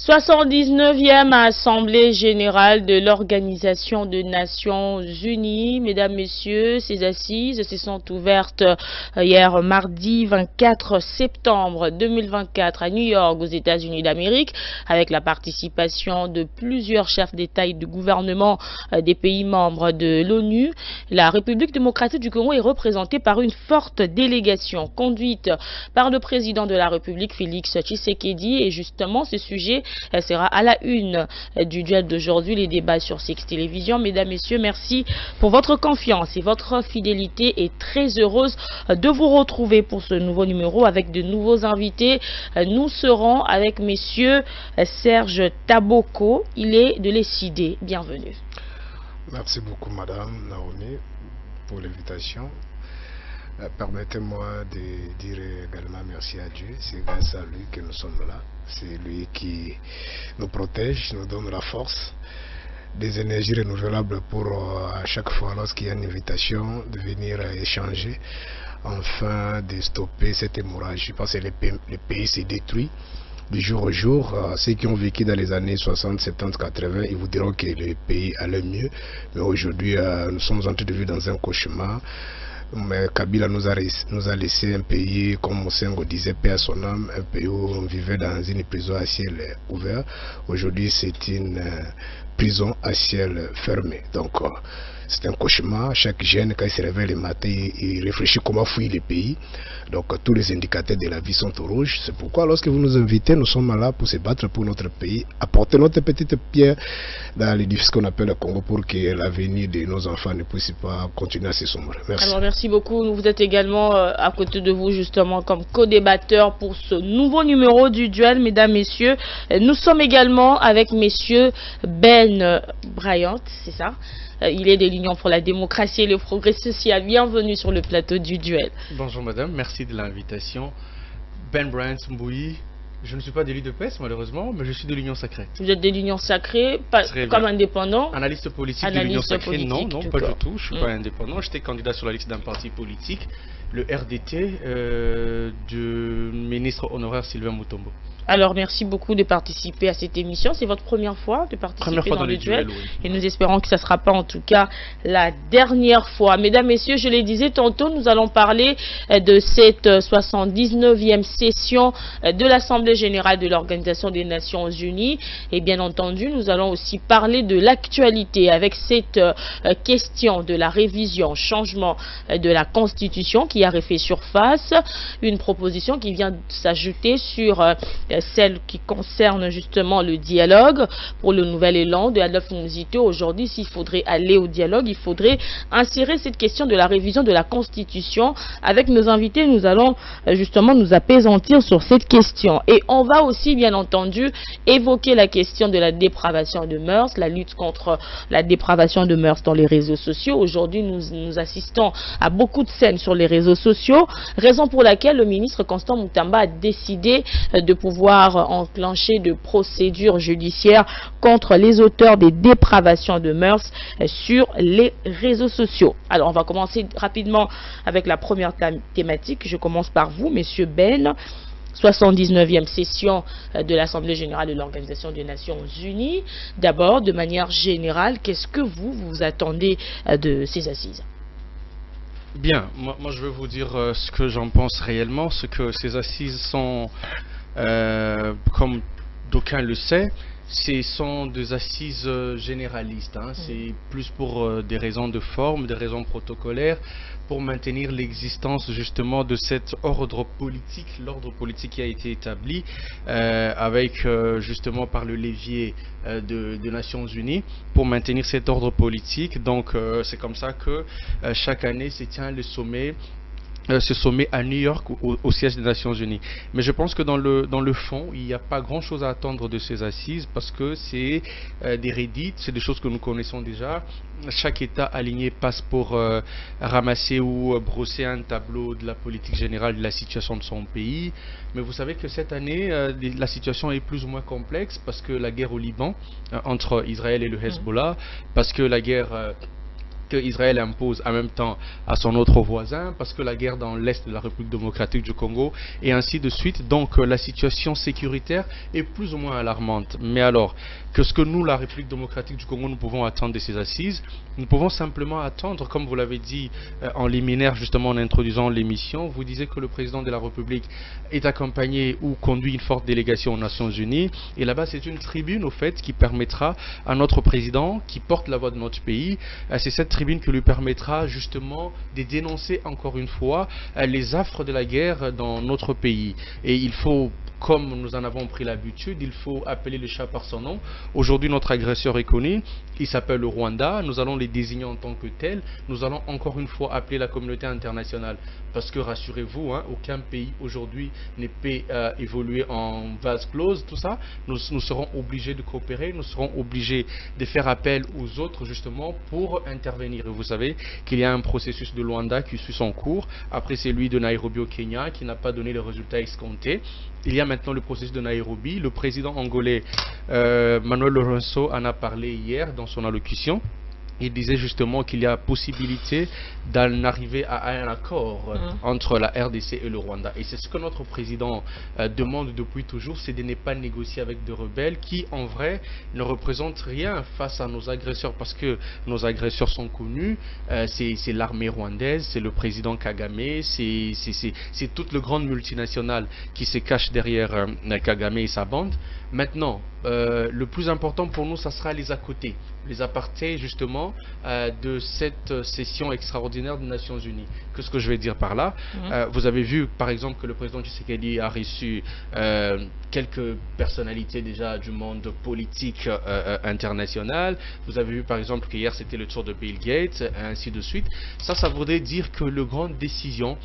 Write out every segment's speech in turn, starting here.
79e Assemblée générale de l'Organisation des Nations Unies. Mesdames, Messieurs, ces assises se sont ouvertes hier mardi 24 septembre 2024 à New York, aux États-Unis d'Amérique, avec la participation de plusieurs chefs d'État et de gouvernement des pays membres de l'ONU. La République démocratique du Congo est représentée par une forte délégation conduite par le président de la République, Félix Tshisekedi, et justement ce sujet elle sera à la une du duel d'aujourd'hui, les débats sur Six Télévisions. Mesdames, Messieurs, merci pour votre confiance et votre fidélité et très heureuse de vous retrouver pour ce nouveau numéro avec de nouveaux invités. Nous serons avec Monsieur Serge Taboko, il est de l'ECID. Bienvenue. Merci beaucoup Madame Naomi pour l'invitation. Permettez-moi de dire également merci à Dieu, c'est grâce à lui que nous sommes là, c'est lui qui nous protège, nous donne la force, des énergies renouvelables pour à chaque fois lorsqu'il y a une invitation de venir échanger, afin de stopper cette hémorragie, parce que le pays s'est détruit du jour au jour. Ceux qui ont vécu dans les années 60, 70, 80, ils vous diront que le pays allait mieux, mais aujourd'hui nous sommes en train de vivre dans un cauchemar. Mais Kabila nous a laissé un pays, comme Mosengo disait, paix à son âme, un pays où on vivait dans une prison à ciel ouvert. Aujourd'hui, c'est une prison à ciel fermé. Donc, c'est un cauchemar. Chaque jeune, quand il se réveille le matin, il réfléchit comment fuir le pays. Donc, tous les indicateurs de la vie sont au rouge. C'est pourquoi, lorsque vous nous invitez, nous sommes là pour se battre pour notre pays, apporter notre petite pierre dans l'édifice qu'on appelle le Congo pour que l'avenir de nos enfants ne puisse pas continuer à se sombrer. Merci. Alors, merci beaucoup. Vous êtes également à côté de vous, justement, comme co-débatteur pour ce nouveau numéro du duel, mesdames, messieurs. Nous sommes également avec messieurs Ben Bryant, c'est ça? Il est de l'Union pour la démocratie et le progrès social. Bienvenue sur le plateau du duel. Bonjour madame, merci de l'invitation. Ben Bryant Mbouyi, je ne suis pas de l'UDPS malheureusement, mais je suis de l'Union sacrée. Vous êtes de l'Union sacrée, pas, comme indépendant? Analyste politique de l'Union sacrée, non, pas du tout. Je ne suis pas indépendant. J'étais candidat sur la liste d'un parti politique, le RDT, du ministre honoraire Sylvain Mutombo. Alors, merci beaucoup de participer à cette émission. C'est votre première fois de participer dans le duel. Oui. Et nous espérons que ça ne sera pas en tout cas la dernière fois. Mesdames, Messieurs, je le disais tantôt, nous allons parler de cette 79e session de l'Assemblée générale de l'Organisation des Nations Unies. Et bien entendu, nous allons aussi parler de l'actualité avec cette question de la révision, changement de la Constitution qui a refait surface. Une proposition qui vient s'ajouter sur celle qui concerne justement le dialogue pour le nouvel élan de Adolphe Muzito. Aujourd'hui, s'il faudrait aller au dialogue, il faudrait insérer cette question de la révision de la Constitution. Avec nos invités, nous allons justement nous apaisantir sur cette question. Et on va aussi, bien entendu, évoquer la question de la dépravation de mœurs, la lutte contre la dépravation de mœurs dans les réseaux sociaux. Aujourd'hui, nous assistons à beaucoup de scènes sur les réseaux sociaux, raison pour laquelle le ministre Constant Mutamba a décidé de pouvoir enclencher de procédures judiciaires contre les auteurs des dépravations de mœurs sur les réseaux sociaux. Alors, on va commencer rapidement avec la première thématique. Je commence par vous, Monsieur Ben. 79e session de l'Assemblée générale de l'Organisation des Nations Unies. D'abord, de manière générale, qu'est-ce que vous attendez de ces assises? Bien, moi je vais vous dire ce que j'en pense réellement, ce que ces assises sont, comme d'aucuns le savent, ce sont des assises généralistes, hein. C'est plus pour des raisons de forme, des raisons protocolaires, pour maintenir l'existence justement de cet ordre politique, l'ordre politique qui a été établi avec justement par le levier des Nations Unies, pour maintenir cet ordre politique. Donc c'est comme ça que chaque année se tient le sommet. Ce sommet à New York au siège des Nations Unies. Mais je pense que dans le fond, il n'y a pas grand chose à attendre de ces assises parce que c'est des redites, c'est des choses que nous connaissons déjà. Chaque État aligné passe pour ramasser ou brosser un tableau de la politique générale de la situation de son pays. Mais vous savez que cette année, la situation est plus ou moins complexe parce que la guerre au Liban entre Israël et le Hezbollah, parce que la guerre qu'Israël impose en même temps à son autre voisin, parce que la guerre dans l'est de la République démocratique du Congo, et ainsi de suite. Donc la situation sécuritaire est plus ou moins alarmante. Mais alors, qu'est-ce que nous, la République démocratique du Congo, nous pouvons attendre de ces assises? Nous pouvons simplement attendre, comme vous l'avez dit en liminaire, justement en introduisant l'émission, vous disiez que le président de la République est accompagné ou conduit une forte délégation aux Nations Unies, et là-bas c'est une tribune au fait qui permettra à notre président, qui porte la voix de notre pays, c'est cette tribune qui lui permettra justement de dénoncer encore une fois les affres de la guerre dans notre pays. Et il faut, comme nous en avons pris l'habitude, il faut appeler le chat par son nom. Aujourd'hui, notre agresseur est connu, il s'appelle le Rwanda, nous allons les désigner en tant que tels, nous allons encore une fois appeler la communauté internationale, parce que rassurez-vous, aucun pays aujourd'hui ne peut évoluer en vase clos, tout ça, nous serons obligés de coopérer, nous serons obligés de faire appel aux autres justement pour intervenir. Et vous savez qu'il y a un processus de Luanda qui suit son cours, après c'est lui de Nairobi au Kenya qui n'a pas donné les résultats escomptés. Il y a maintenant le processus de Nairobi. Le président angolais Manuel Lourenço en a parlé hier dans son allocution. Il disait justement qu'il y a possibilité d'en arriver à un accord entre la RDC et le Rwanda. Et c'est ce que notre président demande depuis toujours, c'est de ne pas négocier avec des rebelles qui, en vrai, ne représentent rien face à nos agresseurs, parce que nos agresseurs sont connus. C'est l'armée rwandaise, c'est le président Kagame, c'est toute la grande multinationale qui se cache derrière Kagame et sa bande. Maintenant, le plus important pour nous, ça sera les à côté, les apartés justement de cette session extraordinaire des Nations Unies. Qu'est-ce que je vais dire par là? Vous avez vu par exemple que le président Tshisekedi a reçu quelques personnalités déjà du monde politique international. Vous avez vu par exemple qu'hier c'était le tour de Bill Gates, et ainsi de suite. Ça voudrait dire que les grandes décisions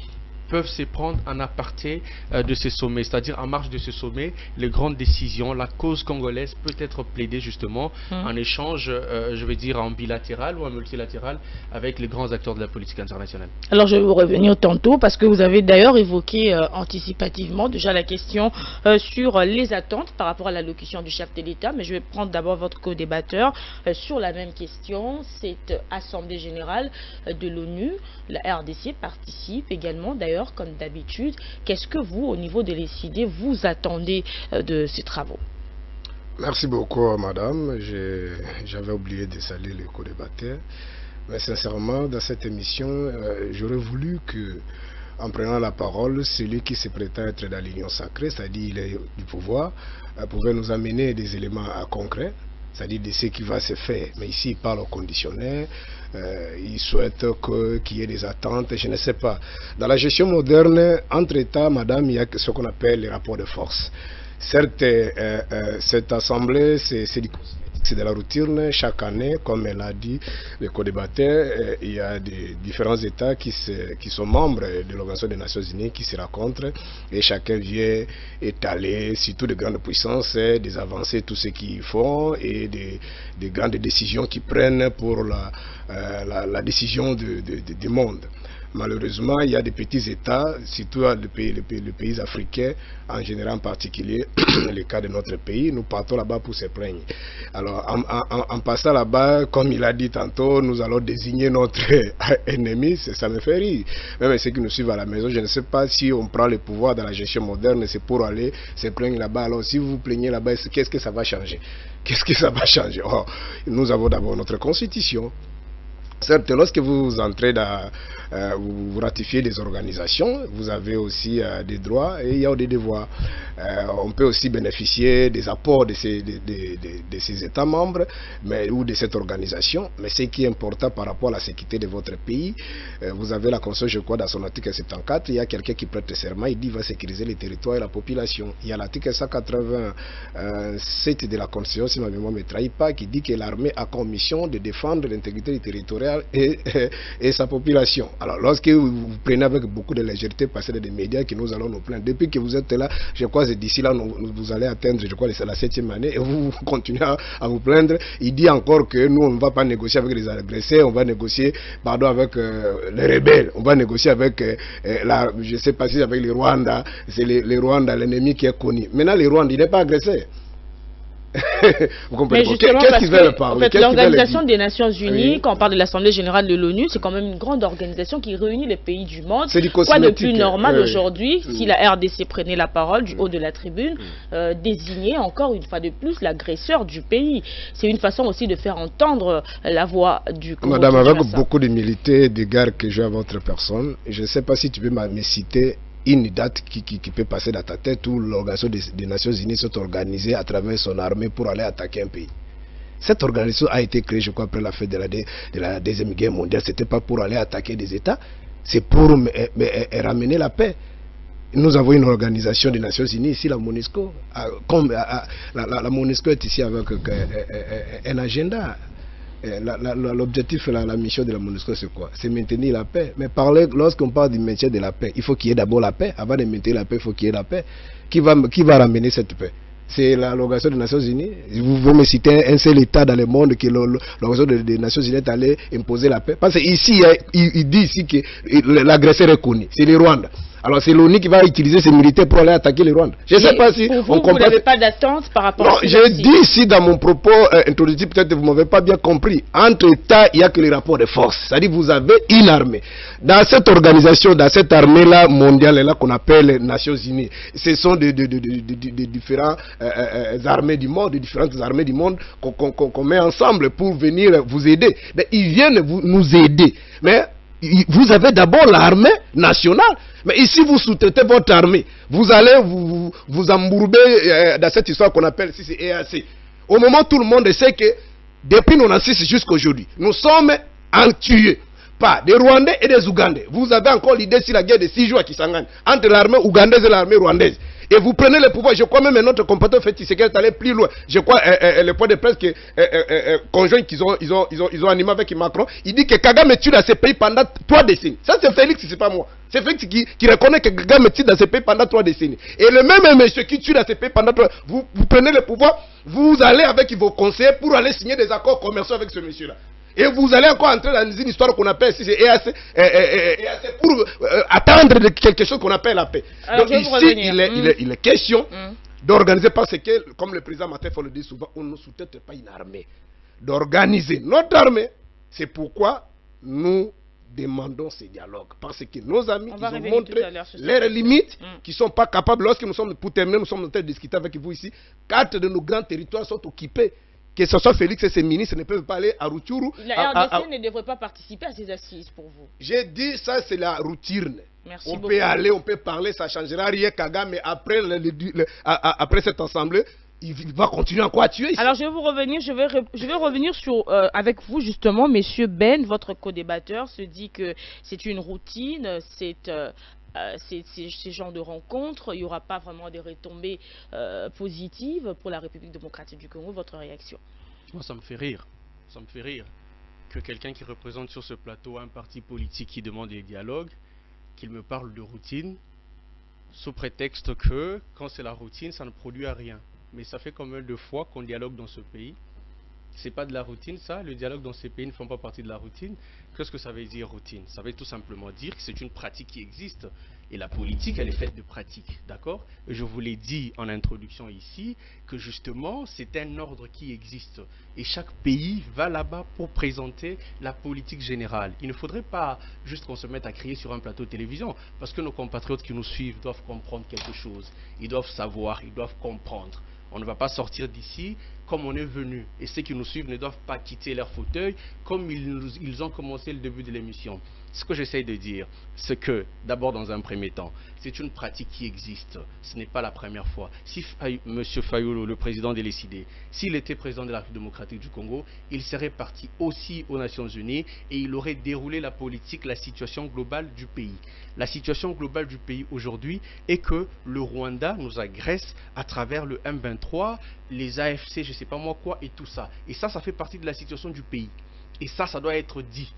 peuvent se prendre en aparté de ces sommets, c'est-à-dire en marge de ce sommet, les grandes décisions, la cause congolaise peut être plaidée justement en échange, je vais dire en bilatéral ou en multilatéral avec les grands acteurs de la politique internationale. Alors je vais vous revenir tantôt parce que vous avez d'ailleurs évoqué anticipativement déjà la question sur les attentes par rapport à l'allocution du chef de l'État, mais je vais prendre d'abord votre co-débatteur sur la même question. Cette Assemblée Générale de l'ONU, la RDC participe également d'ailleurs comme d'habitude. Qu'est-ce que vous, au niveau de l'ECD, vous attendez de ces travaux? Merci beaucoup, madame. J'avais oublié de saluer les co-débatteurs. Mais sincèrement, dans cette émission, j'aurais voulu que, en prenant la parole, celui qui se prétend être dans l'union sacrée, c'est-à-dire il est du pouvoir, pouvait nous amener des éléments concrets, c'est-à-dire de ce qui va se faire. Mais ici, il parle au conditionnel. Il souhaite qu'il y ait des attentes, je ne sais pas. Dans la gestion moderne, entre États, madame, il y a ce qu'on appelle les rapports de force. Certes, cette assemblée, c'est de la routine. Chaque année, comme elle a dit, le co-débatteur, il y a des différents États qui sont membres de l'Organisation des Nations Unies qui se rencontrent et chacun vient étaler, surtout de grandes puissances, des avancées, tout ce qu'ils font et des grandes décisions qu'ils prennent pour la décision du monde. Malheureusement, il y a des petits États, surtout les pays africains, en général en particulier, le cas de notre pays, nous partons là-bas pour se plaindre. Alors, en passant là-bas, comme il a dit tantôt, nous allons désigner notre ennemi, ça me fait rire. Même ceux qui nous suivent à la maison, je ne sais pas si on prend le pouvoir dans la gestion moderne, c'est pour aller se plaindre là-bas. Alors, si vous vous plaignez là-bas, qu'est-ce que ça va changer? Qu'est-ce que ça va changer? Oh, nous avons d'abord notre constitution. Certes, lorsque vous entrez dans, vous ratifiez des organisations, vous avez aussi des droits et il y a des devoirs. On peut aussi bénéficier des apports de ces États membres ou de cette organisation. Mais ce qui est important par rapport à la sécurité de votre pays, vous avez la Constitution, je crois, dans son article 74, il y a quelqu'un qui prête serment, il dit qu'il va sécuriser les territoires et la population. Il y a l'article 187 de la Constitution, si ma mémoire ne me trahit pas, qui dit que l'armée a comme mission de défendre l'intégrité territoriale et sa population. Alors lorsque vous prenez avec beaucoup de légèreté, passer des médias que nous allons nous plaindre, depuis que vous êtes là, je crois que d'ici là vous allez atteindre, je crois, la 7e année et vous continuez à vous plaindre. Il dit encore que nous on ne va pas négocier avec les agressés, on va négocier avec les rebelles, on va négocier avec je ne sais pas si avec les Rwandais, c'est les Rwandais, l'ennemi qui est connu. Maintenant les Rwandais, il n'est pas agressé. Vous comprenez? Mais justement, qu'est-ce qu'ils veulent parler? En fait, l'Organisation des Nations Unies, oui, quand on parle de l'Assemblée Générale de l'ONU, c'est quand même une grande organisation qui réunit les pays du monde. Quoi de plus normal aujourd'hui, si la RDC prenait la parole du haut de la tribune, désigner encore une fois de plus l'agresseur du pays. C'est une façon aussi de faire entendre la voix du Congo. Madame, avec beaucoup d'humilité, d'égard que j'ai à votre personne, je ne sais pas si tu peux me citer une date qui peut passer dans ta tête où l'Organisation des Nations Unies s'est organisée à travers son armée pour aller attaquer un pays. Cette organisation a été créée, je crois, après la fin de la Deuxième Guerre mondiale. Ce n'était pas pour aller attaquer des États, c'est pour ramener la paix. Nous avons une organisation des Nations Unies ici, la MONUSCO. La MONUSCO est ici avec un agenda. L'objectif, la mission de la MONUSCO, c'est quoi? C'est maintenir la paix. Mais lorsqu'on parle du maintien de la paix, il faut qu'il y ait d'abord la paix. Avant de maintenir la paix, il faut qu'il y ait la paix. Qui va ramener cette paix? C'est l'Organisation des Nations Unies. Vous me citez un seul État dans le monde que l'Organisation des Nations Unies est allée imposer la paix. Parce qu'ici, il dit ici que l'agresseur est connu. C'est le Rwanda. Alors c'est l'ONU qui va utiliser ses militaires pour aller attaquer le Rwanda. Je ne sais pas si on comprend. Vous n'avez pas d'attente par rapport à ça? Non, j'ai dit ici dans mon propos introductif, peut-être que vous ne m'avez pas bien compris. Entre États, il n'y a que les rapports de force. C'est-à-dire vous avez une armée. Dans cette organisation, dans cette armée-là mondiale-là qu'on appelle les Nations Unies, ce sont des différentes armées du monde, des différentes armées du monde qu'on met ensemble pour venir vous aider. Mais ils viennent nous aider. Mais vous avez d'abord l'armée nationale. Mais ici, vous sous-traitez votre armée. Vous allez vous embourber dans cette histoire qu'on appelle ici, c'est EAC. Au moment où tout le monde sait que depuis 1996 jusqu'à aujourd'hui, nous sommes tués par des Rwandais et des Ougandais. Vous avez encore l'idée sur la guerre de 6 jours qui s'engage entre l'armée ougandaise et l'armée rwandaise. Et vous prenez le pouvoir. Je crois même notre compatriote fait c'est qu'elle est allé plus loin. Je crois le point de presse conjoint qu'ils ont animé avec Macron. Il dit que Kagame tue dans ces pays pendant 3 décennies. Ça c'est Félix, c'est pas moi. C'est Félix qui reconnaît que Kagame tue dans ces pays pendant 3 décennies. Et le même monsieur qui tue dans ces pays pendant 3 vous prenez le pouvoir, vous allez avec vos conseillers pour aller signer des accords commerciaux avec ce monsieur-là. Et vous allez encore entrer dans une histoire qu'on appelle ici, c'est EAC, pour attendre quelque chose qu'on appelle la paix. Alors, donc ici, il est question d'organiser, parce que, comme le président Matefo le dit souvent, on ne sous-traite pas une armée. D'organiser notre armée, c'est pourquoi nous demandons ces dialogues. Parce que nos amis, ils ont montré leurs limites, qui ne sont pas capables, lorsque nous sommes, pour terminer, nous sommes en train de discuter avec vous ici, 4 de nos grands territoires sont occupés. Que ce soit Félix et ses ministres ne peuvent pas aller à Rutshuru. La RDC ne devrait pas participer à ces assises pour vous. J'ai dit ça, c'est la routine. Merci on beaucoup. Peut aller, on peut parler, ça ne changera rien. Kagame, mais après cette assemblée, il va continuer encore à tuer. Alors je vais revenir sur, avec vous justement, Monsieur Ben, votre co-débatteur se dit que c'est une routine, c'est ces genres de rencontres, il n'y aura pas vraiment des retombées positives pour la République démocratique du Congo. Votre réaction? Moi, ça me fait rire. Ça me fait rire que quelqu'un qui représente sur ce plateau un parti politique qui demande des dialogues, qu'il me parle de routine, sous prétexte que quand c'est la routine, ça ne produit à rien. Mais ça fait combien de fois qu'on dialogue dans ce pays? C'est pas de la routine, ça. Le dialogue dans ces pays ne font pas partie de la routine. Qu'est-ce que ça veut dire, routine? Ça veut tout simplement dire que c'est une pratique qui existe. Et la politique, elle est faite de pratiques, d'accord? Je vous l'ai dit en introduction ici, que justement, c'est un ordre qui existe. Et chaque pays va là-bas pour présenter la politique générale. Il ne faudrait pas juste qu'on se mette à crier sur un plateau de télévision, parce que nos compatriotes qui nous suivent doivent comprendre quelque chose. Ils doivent savoir, ils doivent comprendre. On ne va pas sortir d'ici comme on est venu. Et ceux qui nous suivent ne doivent pas quitter leur fauteuil comme ils ont commencé le début de l'émission. Ce que j'essaie de dire, c'est que, d'abord dans un premier temps, c'est une pratique qui existe. Ce n'est pas la première fois. Si M. Fayulu, le président de l'ECD, s'il était président de la République démocratique du Congo, il serait parti aussi aux Nations Unies et il aurait déroulé la politique, la situation globale du pays. La situation globale du pays aujourd'hui est que le Rwanda nous agresse à travers le M23, les AFC, je ne sais pas moi quoi, et tout ça. Et ça, ça fait partie de la situation du pays. Et ça doit être dit.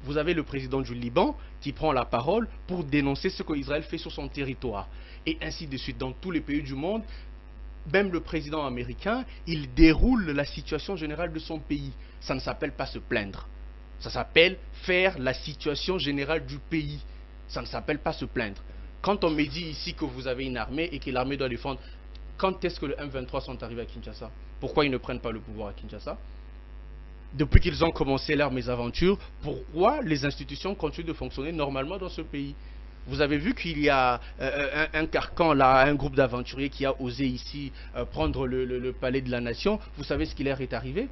Vous avez le président du Liban qui prend la parole pour dénoncer ce qu'Israël fait sur son territoire. Et ainsi de suite. Dans tous les pays du monde, même le président américain, il déroule la situation générale de son pays. Ça ne s'appelle pas se plaindre. Ça s'appelle faire la situation générale du pays. Ça ne s'appelle pas se plaindre. Quand on me dit ici que vous avez une armée et que l'armée doit défendre, Quand est-ce que le M23 sont arrivés à Kinshasa? Pourquoi ils ne prennent pas le pouvoir à Kinshasa? Depuis qu'ils ont commencé leur mésaventure, pourquoi les institutions continuent de fonctionner normalement dans ce pays? Vous avez vu qu'il y a un carcan là, un groupe d'aventuriers qui a osé ici prendre le palais de la nation. Vous savez ce qui leur est arrivé?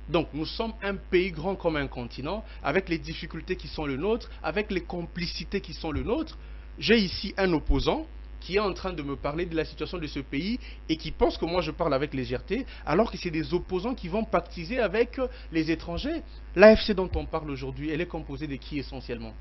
Donc nous sommes un pays grand comme un continent, avec les difficultés qui sont le nôtre, avec les complicités qui sont le nôtre. J'ai ici un opposant qui est en train de me parler de la situation de ce pays et qui pense que moi je parle avec légèreté, alors que c'est des opposants qui vont pactiser avec les étrangers. L'AFC dont on parle aujourd'hui, elle est composée de qui essentiellement?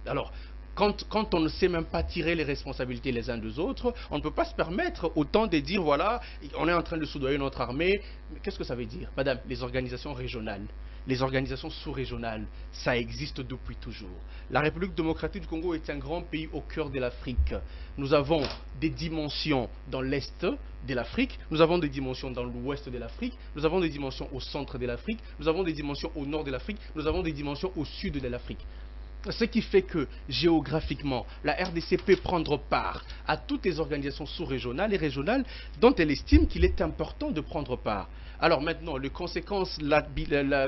Alors, quand on ne sait même pas tirer les responsabilités les uns des autres, on ne peut pas se permettre autant de dire, voilà, on est en train de soudoyer notre armée. Qu'est-ce que ça veut dire? Madame, les organisations régionales, les organisations sous-régionales, ça existe depuis toujours. La République démocratique du Congo est un grand pays au cœur de l'Afrique. Nous avons des dimensions dans l'Est de l'Afrique, nous avons des dimensions dans l'Ouest de l'Afrique, nous avons des dimensions au centre de l'Afrique, nous avons des dimensions au nord de l'Afrique, nous avons des dimensions au sud de l'Afrique. Ce qui fait que, géographiquement, la RDC peut prendre part à toutes les organisations sous-régionales et régionales dont elle estime qu'il est important de prendre part. Alors maintenant, les conséquences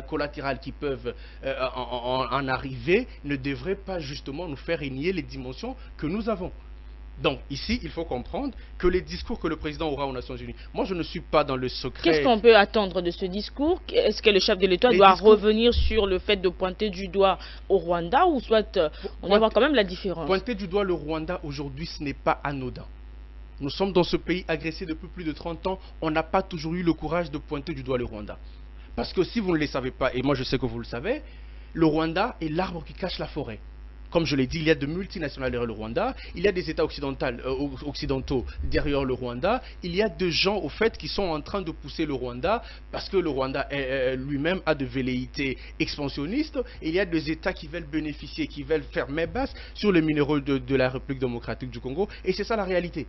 collatérales qui peuvent en arriver ne devraient pas justement nous faire renier les dimensions que nous avons. Donc ici, il faut comprendre que les discours que le président aura aux Nations Unies, moi je ne suis pas dans le secret. Qu'est-ce qu'on peut attendre de ce discours? Est-ce que le chef de l'État doit revenir sur le fait de pointer du doigt au Rwanda, ou soit on va voir quand même la différence? Pointer du doigt le Rwanda aujourd'hui, ce n'est pas anodin. Nous sommes dans ce pays agressé depuis plus de 30 ans, on n'a pas toujours eu le courage de pointer du doigt le Rwanda. Parce que si vous ne le savez pas, et moi je sais que vous le savez, le Rwanda est l'arbre qui cache la forêt. Comme je l'ai dit, il y a de multinationales derrière le Rwanda, il y a des États occidentaux derrière le Rwanda, il y a des gens au fait qui sont en train de pousser le Rwanda parce que le Rwanda lui-même a de velléités expansionnistes, et il y a des États qui veulent bénéficier, qui veulent faire main basse sur les minéraux de la République démocratique du Congo, et c'est ça la réalité.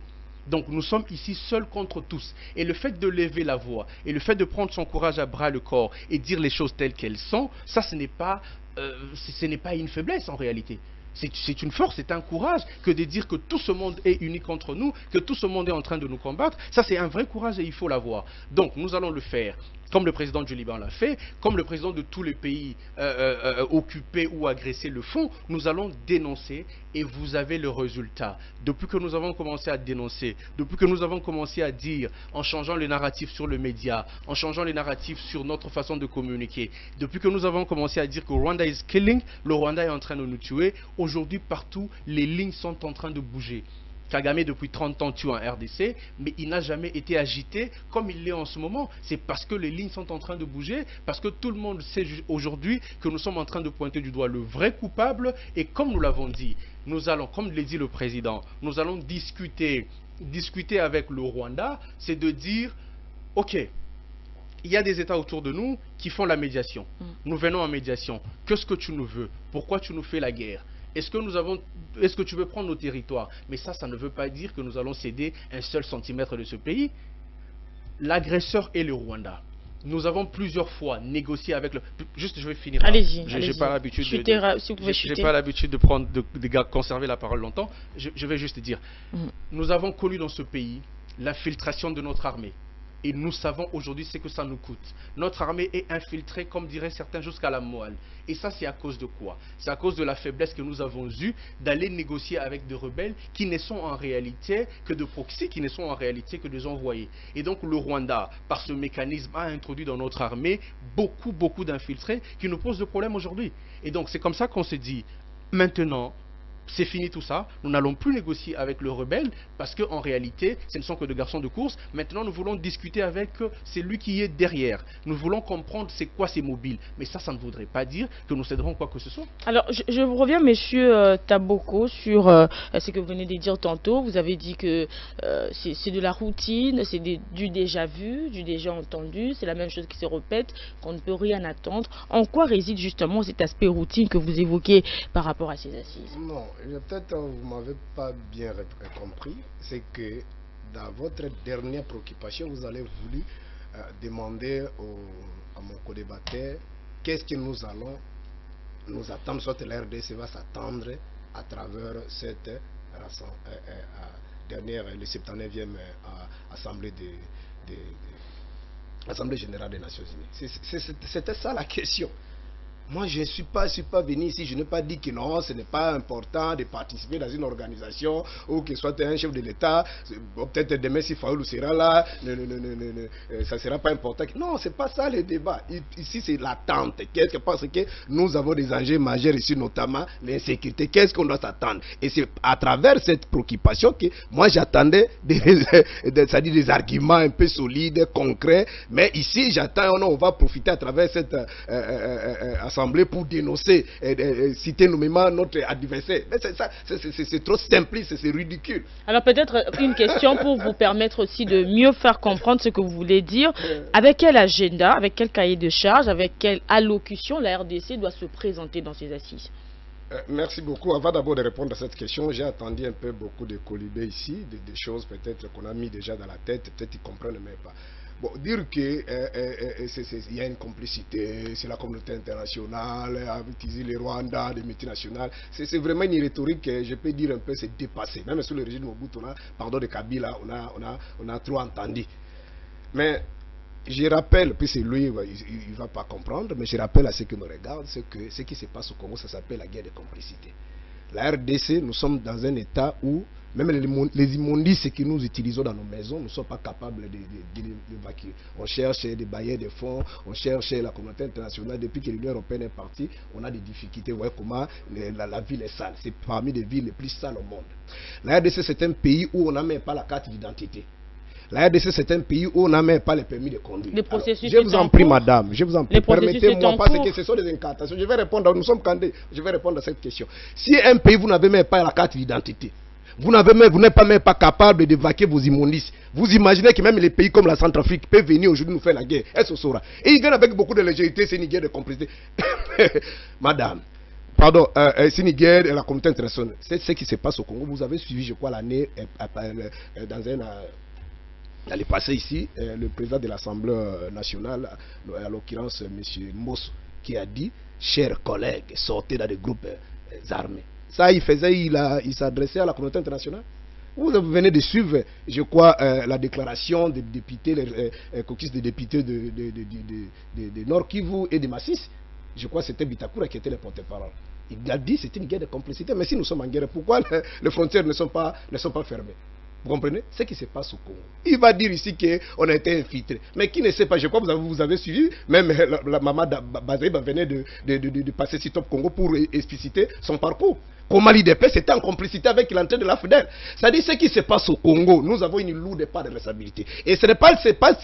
Donc nous sommes ici seuls contre tous. Et le fait de lever la voix, et le fait de prendre son courage à bras le corps et dire les choses telles qu'elles sont, ça ce n'est pas une faiblesse en réalité. C'est une force, c'est un courage que de dire que tout ce monde est uni contre nous, que tout ce monde est en train de nous combattre. Ça, c'est un vrai courage et il faut l'avoir. Donc, nous allons le faire comme le président du Liban l'a fait, comme le président de tous les pays occupés ou agressés le font. Nous allons dénoncer et vous avez le résultat. Depuis que nous avons commencé à dénoncer, depuis que nous avons commencé à dire, en changeant les narratifs sur le média, en changeant les narratifs sur notre façon de communiquer, depuis que nous avons commencé à dire que Rwanda is killing, le Rwanda est en train de nous tuer, aujourd'hui partout, les lignes sont en train de bouger. Kagame depuis 30 ans tue en RDC, mais il n'a jamais été agité comme il l'est en ce moment. C'est parce que les lignes sont en train de bouger, parce que tout le monde sait aujourd'hui que nous sommes en train de pointer du doigt le vrai coupable. Et comme nous l'avons dit, nous allons, comme l'a dit le président, nous allons discuter avec le Rwanda, c'est de dire, ok, il y a des États autour de nous qui font la médiation. Nous venons en médiation. Qu'est-ce que tu nous veux? Pourquoi tu nous fais la guerre? Est-ce que tu veux prendre nos territoires? Mais ça ne veut pas dire que nous allons céder un seul centimètre de ce pays. L'agresseur est le Rwanda. Nous avons plusieurs fois négocié avec le... Juste, je vais finir. Allez-y. Je n'ai pas l'habitude de prendre, de conserver la parole longtemps. Je vais juste dire, nous avons connu dans ce pays l'infiltration de notre armée. Et nous savons aujourd'hui ce que ça nous coûte. Notre armée est infiltrée, comme diraient certains, jusqu'à la moelle. Et ça, c'est à cause de quoi? C'est à cause de la faiblesse que nous avons eue d'aller négocier avec des rebelles qui ne sont en réalité que de proxy, qui ne sont en réalité que des envoyés. Et donc le Rwanda, par ce mécanisme, a introduit dans notre armée beaucoup d'infiltrés qui nous posent de problèmes aujourd'hui. Et donc c'est comme ça qu'on se dit, maintenant, c'est fini tout ça, nous n'allons plus négocier avec le rebelle parce qu'en réalité, ce ne sont que des garçons de course. Maintenant, nous voulons discuter avec celui qui est derrière. Nous voulons comprendre c'est quoi ces mobiles. Mais ça ne voudrait pas dire que nous céderons quoi que ce soit. Alors, je vous reviens, monsieur Taboko, sur ce que vous venez de dire tantôt. Vous avez dit que c'est de la routine, c'est du déjà vu, du déjà entendu. C'est la même chose qui se répète, qu'on ne peut rien attendre. En quoi réside justement cet aspect routine que vous évoquez par rapport à ces assises? Non. Peut-être vous ne m'avez pas bien compris, c'est que dans votre dernière préoccupation, vous avez voulu demander à mon co-débatteur qu'est-ce que nous allons nous attendre, soit la RDC va s'attendre à travers dernière, le 79e Assemblée générale des Nations Unies. C'était ça la question. Moi, je ne suis pas venu ici, je n'ai pas dit que non, ce n'est pas important de participer dans une organisation ou que soit un chef de l'État, peut-être demain si Fayoulou sera là, ça ne sera pas important. Non, ce n'est pas ça le débat. Ici, c'est l'attente. Parce que nous avons des enjeux majeurs ici, notamment l'insécurité. Qu'est-ce qu'on doit s'attendre? Et c'est à travers cette préoccupation que moi, j'attendais des arguments un peu solides, concrets. Mais ici, j'attends, on va profiter à travers cette assemblée pour dénoncer, citer nommément notre adversaire. Mais c'est trop simpliste, c'est ridicule. Alors peut-être une question pour vous permettre aussi de mieux faire comprendre ce que vous voulez dire. Avec quel agenda, avec quel cahier de charge, avec quelle allocution la RDC doit se présenter dans ces assises? Merci beaucoup. Avant d'abord de répondre à cette question, j'ai attendu un peu beaucoup de colibés ici, des choses peut-être qu'on a mis déjà dans la tête, peut-être qu'ils ne comprennent même pas. Bon, dire qu'il y a une complicité, c'est la communauté internationale, avec les Rwandais, les multinationales, c'est vraiment une rhétorique, je peux dire un peu, c'est dépassé. Même sous le régime de Mobutu, pardon de Kabila, on a trop entendu. Mais je rappelle, puis c'est lui, il ne va pas comprendre, mais je rappelle à ceux qui me regardent, ce qui se passe au Congo, ça s'appelle la guerre de complicité. La RDC, nous sommes dans un état où même les immondices que nous utilisons dans nos maisons, nous ne sommes pas capables d'évacuer. On cherche des bailleurs de fonds, on cherche la communauté internationale. Depuis que l'Union européenne est partie, on a des difficultés. Vous voyez comment la ville est sale. C'est parmi les villes les plus sales au monde. La RDC, c'est un pays où on n'a même pas la carte d'identité. La RDC, c'est un pays où on n'a même pas le permis de conduire. Alors, je vous en prie, madame, je vous en prie, permettez-moi, parce que ce sont des incantations. Je vais répondre, nous sommes candidats, je vais répondre à cette question. Si un pays, vous n'avez même pas la carte d'identité, vous n'êtes même pas capable d'évacuer vos immondices. Vous imaginez que même les pays comme la Centrafrique peuvent venir aujourd'hui nous faire la guerre. Est-ce que ça saura? Et ils viennent avec beaucoup de légèreté, c'est une guerre de complicité. Madame, pardon, c'est une guerre de la communauté internationale. C'est ce qui se passe au Congo. Vous avez suivi, je crois, l'année dans l'année passée ici, le président de l'Assemblée nationale, à l'occurrence M. Mosso, qui a dit, chers collègues, sortez dans des groupes armés. Ça, il s'adressait à la communauté internationale. Vous venez de suivre, je crois, la déclaration des députés, les caucus des députés de Nord Kivu et de Massis. Je crois que c'était Bitakura qui était le porte-parole. Il a dit que c'était une guerre de complicité. Mais si nous sommes en guerre, pourquoi les frontières ne sont pas fermées? Vous comprenez ce qui se passe au Congo? Il va dire ici qu'on a été infiltré. Mais qui ne sait pas, je crois que vous avez suivi, même la maman Bazaïba venait de passer sur Top Congo pour expliciter son parcours. Comment l'IDPS était en complicité avec l'entrée de la FDL. C'est-à-dire ce qui se passe au Congo, nous avons une lourde part de responsabilité. Et ce n'est pas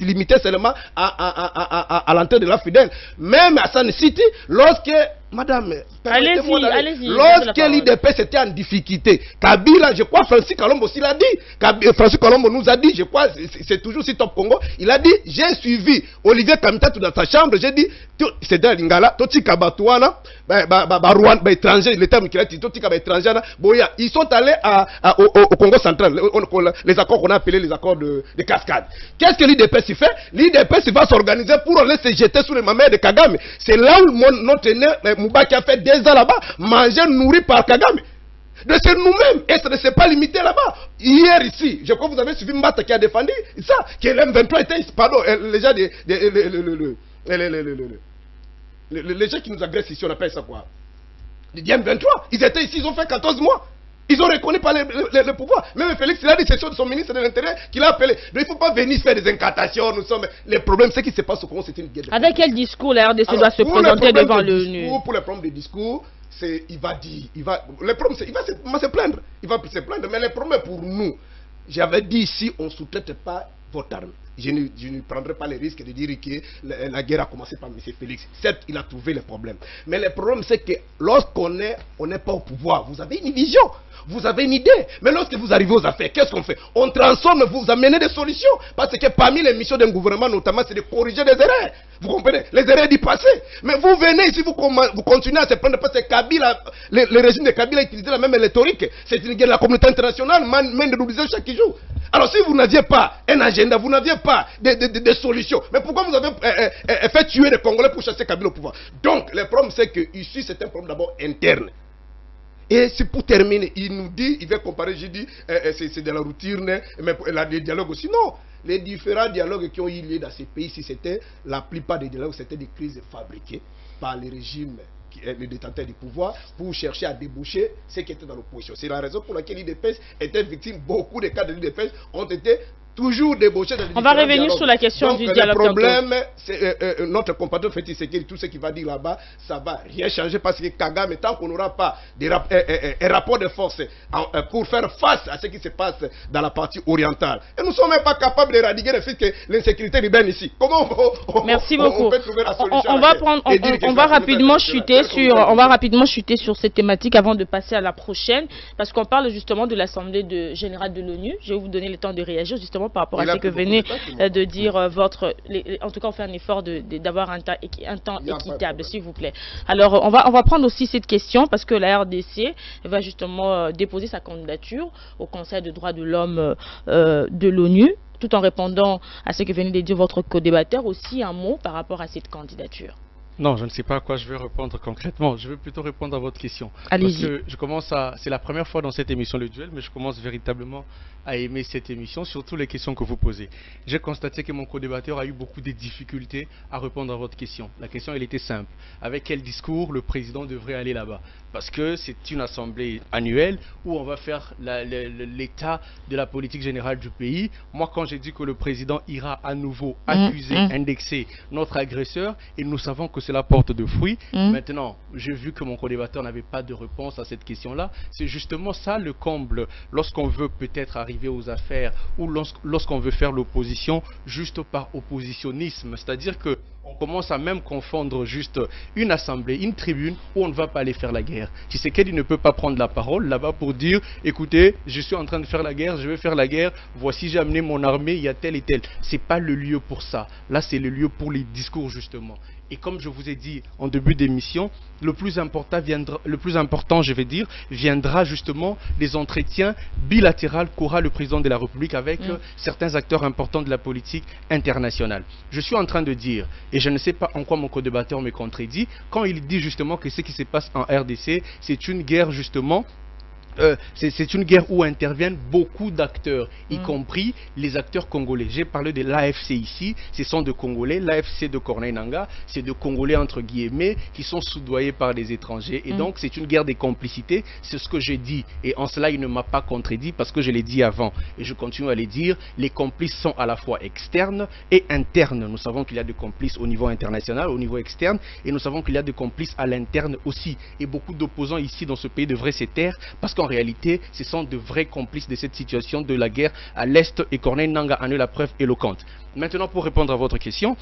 limité seulement à l'entrée de la FDL. Même à San City, lorsque... Madame, allez-y. Lorsque l'IDPS était en difficulté, Kabila, je crois, Francis Kalombo aussi l'a dit. Francis Kalombo nous a dit, je crois, c'est toujours si Top Congo, il a dit, j'ai suivi Olivier Kamita dans sa chambre, j'ai dit, c'est dans l'Ingala, Toti Kabatouana, Rwanda, étranger, le terme qu'il a dit, Toti Kabatouana, étranger, Boya, ils sont allés au Congo central, les accords qu'on a appelés les accords de cascade. Qu'est-ce que l'IDPS fait? L'IDPS va s'organiser pour aller se jeter sur les mamelles de Kagame. C'est là où notre Mouba qui a fait 10 ans là-bas, manger nourri par Kagame. De c'est nous-mêmes, et ça ne s'est pas limité là-bas. Hier ici, je crois que vous avez suivi Mbata qui a défendu ça, que l'M23 était, pardon, les gens les gens qui nous agressent ici, on appelle ça quoi? Les M23, ils étaient ici, ils ont fait 14 mois. Ils ont reconnu par le pouvoir. Même Félix, il a dit, c'est son ministre de l'Intérieur qui l'a appelé. Donc il ne faut pas venir faire des incantations. Nous sommes... Les problèmes, ce qui se passe au Congo, c'est une guerre. Avec quel discours la RDC doit se présenter devant l'ONU? Pour le problème des discours, il va dire, il va se plaindre. Il va se plaindre. Mais le problème pour nous, j'avais dit ici, on ne sous-traite pas votre arme. Je ne prendrai pas le risque de dire que la guerre a commencé par M. Félix. Certes, il a trouvé le problème. Mais le problème, c'est que lorsqu'on n'est pas au pouvoir, vous avez une vision, vous avez une idée. Mais lorsque vous arrivez aux affaires, qu'est-ce qu'on fait? On transforme, vous amenez des solutions. Parce que parmi les missions d'un gouvernement, notamment, c'est de corriger les erreurs. Vous comprenez? Les erreurs du passé. Mais vous venez ici, vous continuez à se prendre parce que Kabila, le régime de Kabila a utilisé la même rhétorique. C'est une guerre de la communauté internationale, mène de l'obligation chaque jour. Alors si vous n'aviez pas un agenda, vous n'aviez pas de solutions, mais pourquoi vous avez fait tuer les Congolais pour chasser Kabila au pouvoir? Donc le problème c'est que ici c'est un problème d'abord interne. Et c'est pour terminer, il nous dit, il va comparer, j'ai dit, c'est de la routine, mais les dialogues aussi. Non, les différents dialogues qui ont eu lieu dans ces pays, c'était la plupart des dialogues, c'était des crises fabriquées par les régimes, les détenteurs du pouvoir, pour chercher à déboucher ceux qui étaient dans l'opposition. C'est la raison pour laquelle l'IDPS était victime. Beaucoup de cas de l'IDPS ont été toujours débauché dans les On va revenir sur la question du dialogue. Le problème, c'est notre compatriote Félix Tshisekedi, tout ce qu'il va dire là-bas, ça ne va rien changer parce que Kagame, tant qu'on n'aura pas un rapport de force pour faire face à ce qui se passe dans la partie orientale. Et nous ne sommes même pas capables d'éradiquer le fait que l'insécurité urbaine ici. Comment Merci beaucoup. On peut trouver la solution? On va rapidement chuter sur cette thématique avant de passer à la prochaine, parce qu'on parle justement de l'Assemblée générale de l'ONU. Je vais vous donner le temps de réagir justement par rapport à ce que venez de dire en tout cas on fait un effort d'avoir un temps équitable, s'il vous plaît. Alors on va prendre aussi cette question parce que la RDC va justement déposer sa candidature au Conseil des droits de l'homme de l'ONU, tout en répondant à ce que venait de dire votre co-débatteur. Aussi un mot par rapport à cette candidature. Non, je ne sais pas à quoi je vais répondre concrètement. Je vais plutôt répondre à votre question. Allez-y. Parce que c'est la première fois dans cette émission Le Duel, mais je commence véritablement à aimer cette émission, surtout les questions que vous posez. J'ai constaté que mon co-débatteur a eu beaucoup de difficultés à répondre à votre question. La question, elle était simple. Avec quel discours le président devrait aller là-bas? Parce que c'est une assemblée annuelle où on va faire l'état de la politique générale du pays. Moi, quand j'ai dit que le président ira à nouveau accuser, indexer notre agresseur, et nous savons que cela porte de fruits. Maintenant, j'ai vu que mon co-débatteur n'avait pas de réponse à cette question-là. C'est justement ça le comble lorsqu'on veut peut-être arriver aux affaires ou lorsqu'on veut faire l'opposition juste par oppositionnisme. C'est-à-dire que on commence à même confondre juste une assemblée, une tribune où on ne va pas aller faire la guerre. Tshisekedi ne peut pas prendre la parole là-bas pour dire écoutez, je suis en train de faire la guerre, je vais faire la guerre, voici j'ai amené mon armée, il y a tel et tel. C'est pas le lieu pour ça. Là, c'est le lieu pour les discours justement. Et comme je vous ai dit en début d'émission, le plus important, viendra justement des entretiens bilatéraux qu'aura le président de la République avec certains acteurs importants de la politique internationale. Je suis en train de dire, et je ne sais pas en quoi mon co-débatteur me contredit, quand il dit justement que ce qui se passe en RDC, c'est une guerre justement c'est une guerre où interviennent beaucoup d'acteurs, y compris les acteurs congolais. J'ai parlé de l'AFC ici, ce sont des Congolais, l'AFC de Corneille Nangaa, c'est des Congolais entre guillemets qui sont soudoyés par des étrangers. Et donc c'est une guerre des complicités, c'est ce que j'ai dit. Et en cela il ne m'a pas contredit parce que je l'ai dit avant. Et je continue à le dire, les complices sont à la fois externes et internes. Nous savons qu'il y a des complices au niveau international, au niveau externe, et nous savons qu'il y a des complices à l'interne aussi. Et beaucoup d'opposants ici dans ce pays devraient se taire parce qu'en réalité, ce sont de vrais complices de cette situation de la guerre à l'Est, et Corneille Nangaa en est la preuve éloquente. Maintenant, pour répondre à votre question,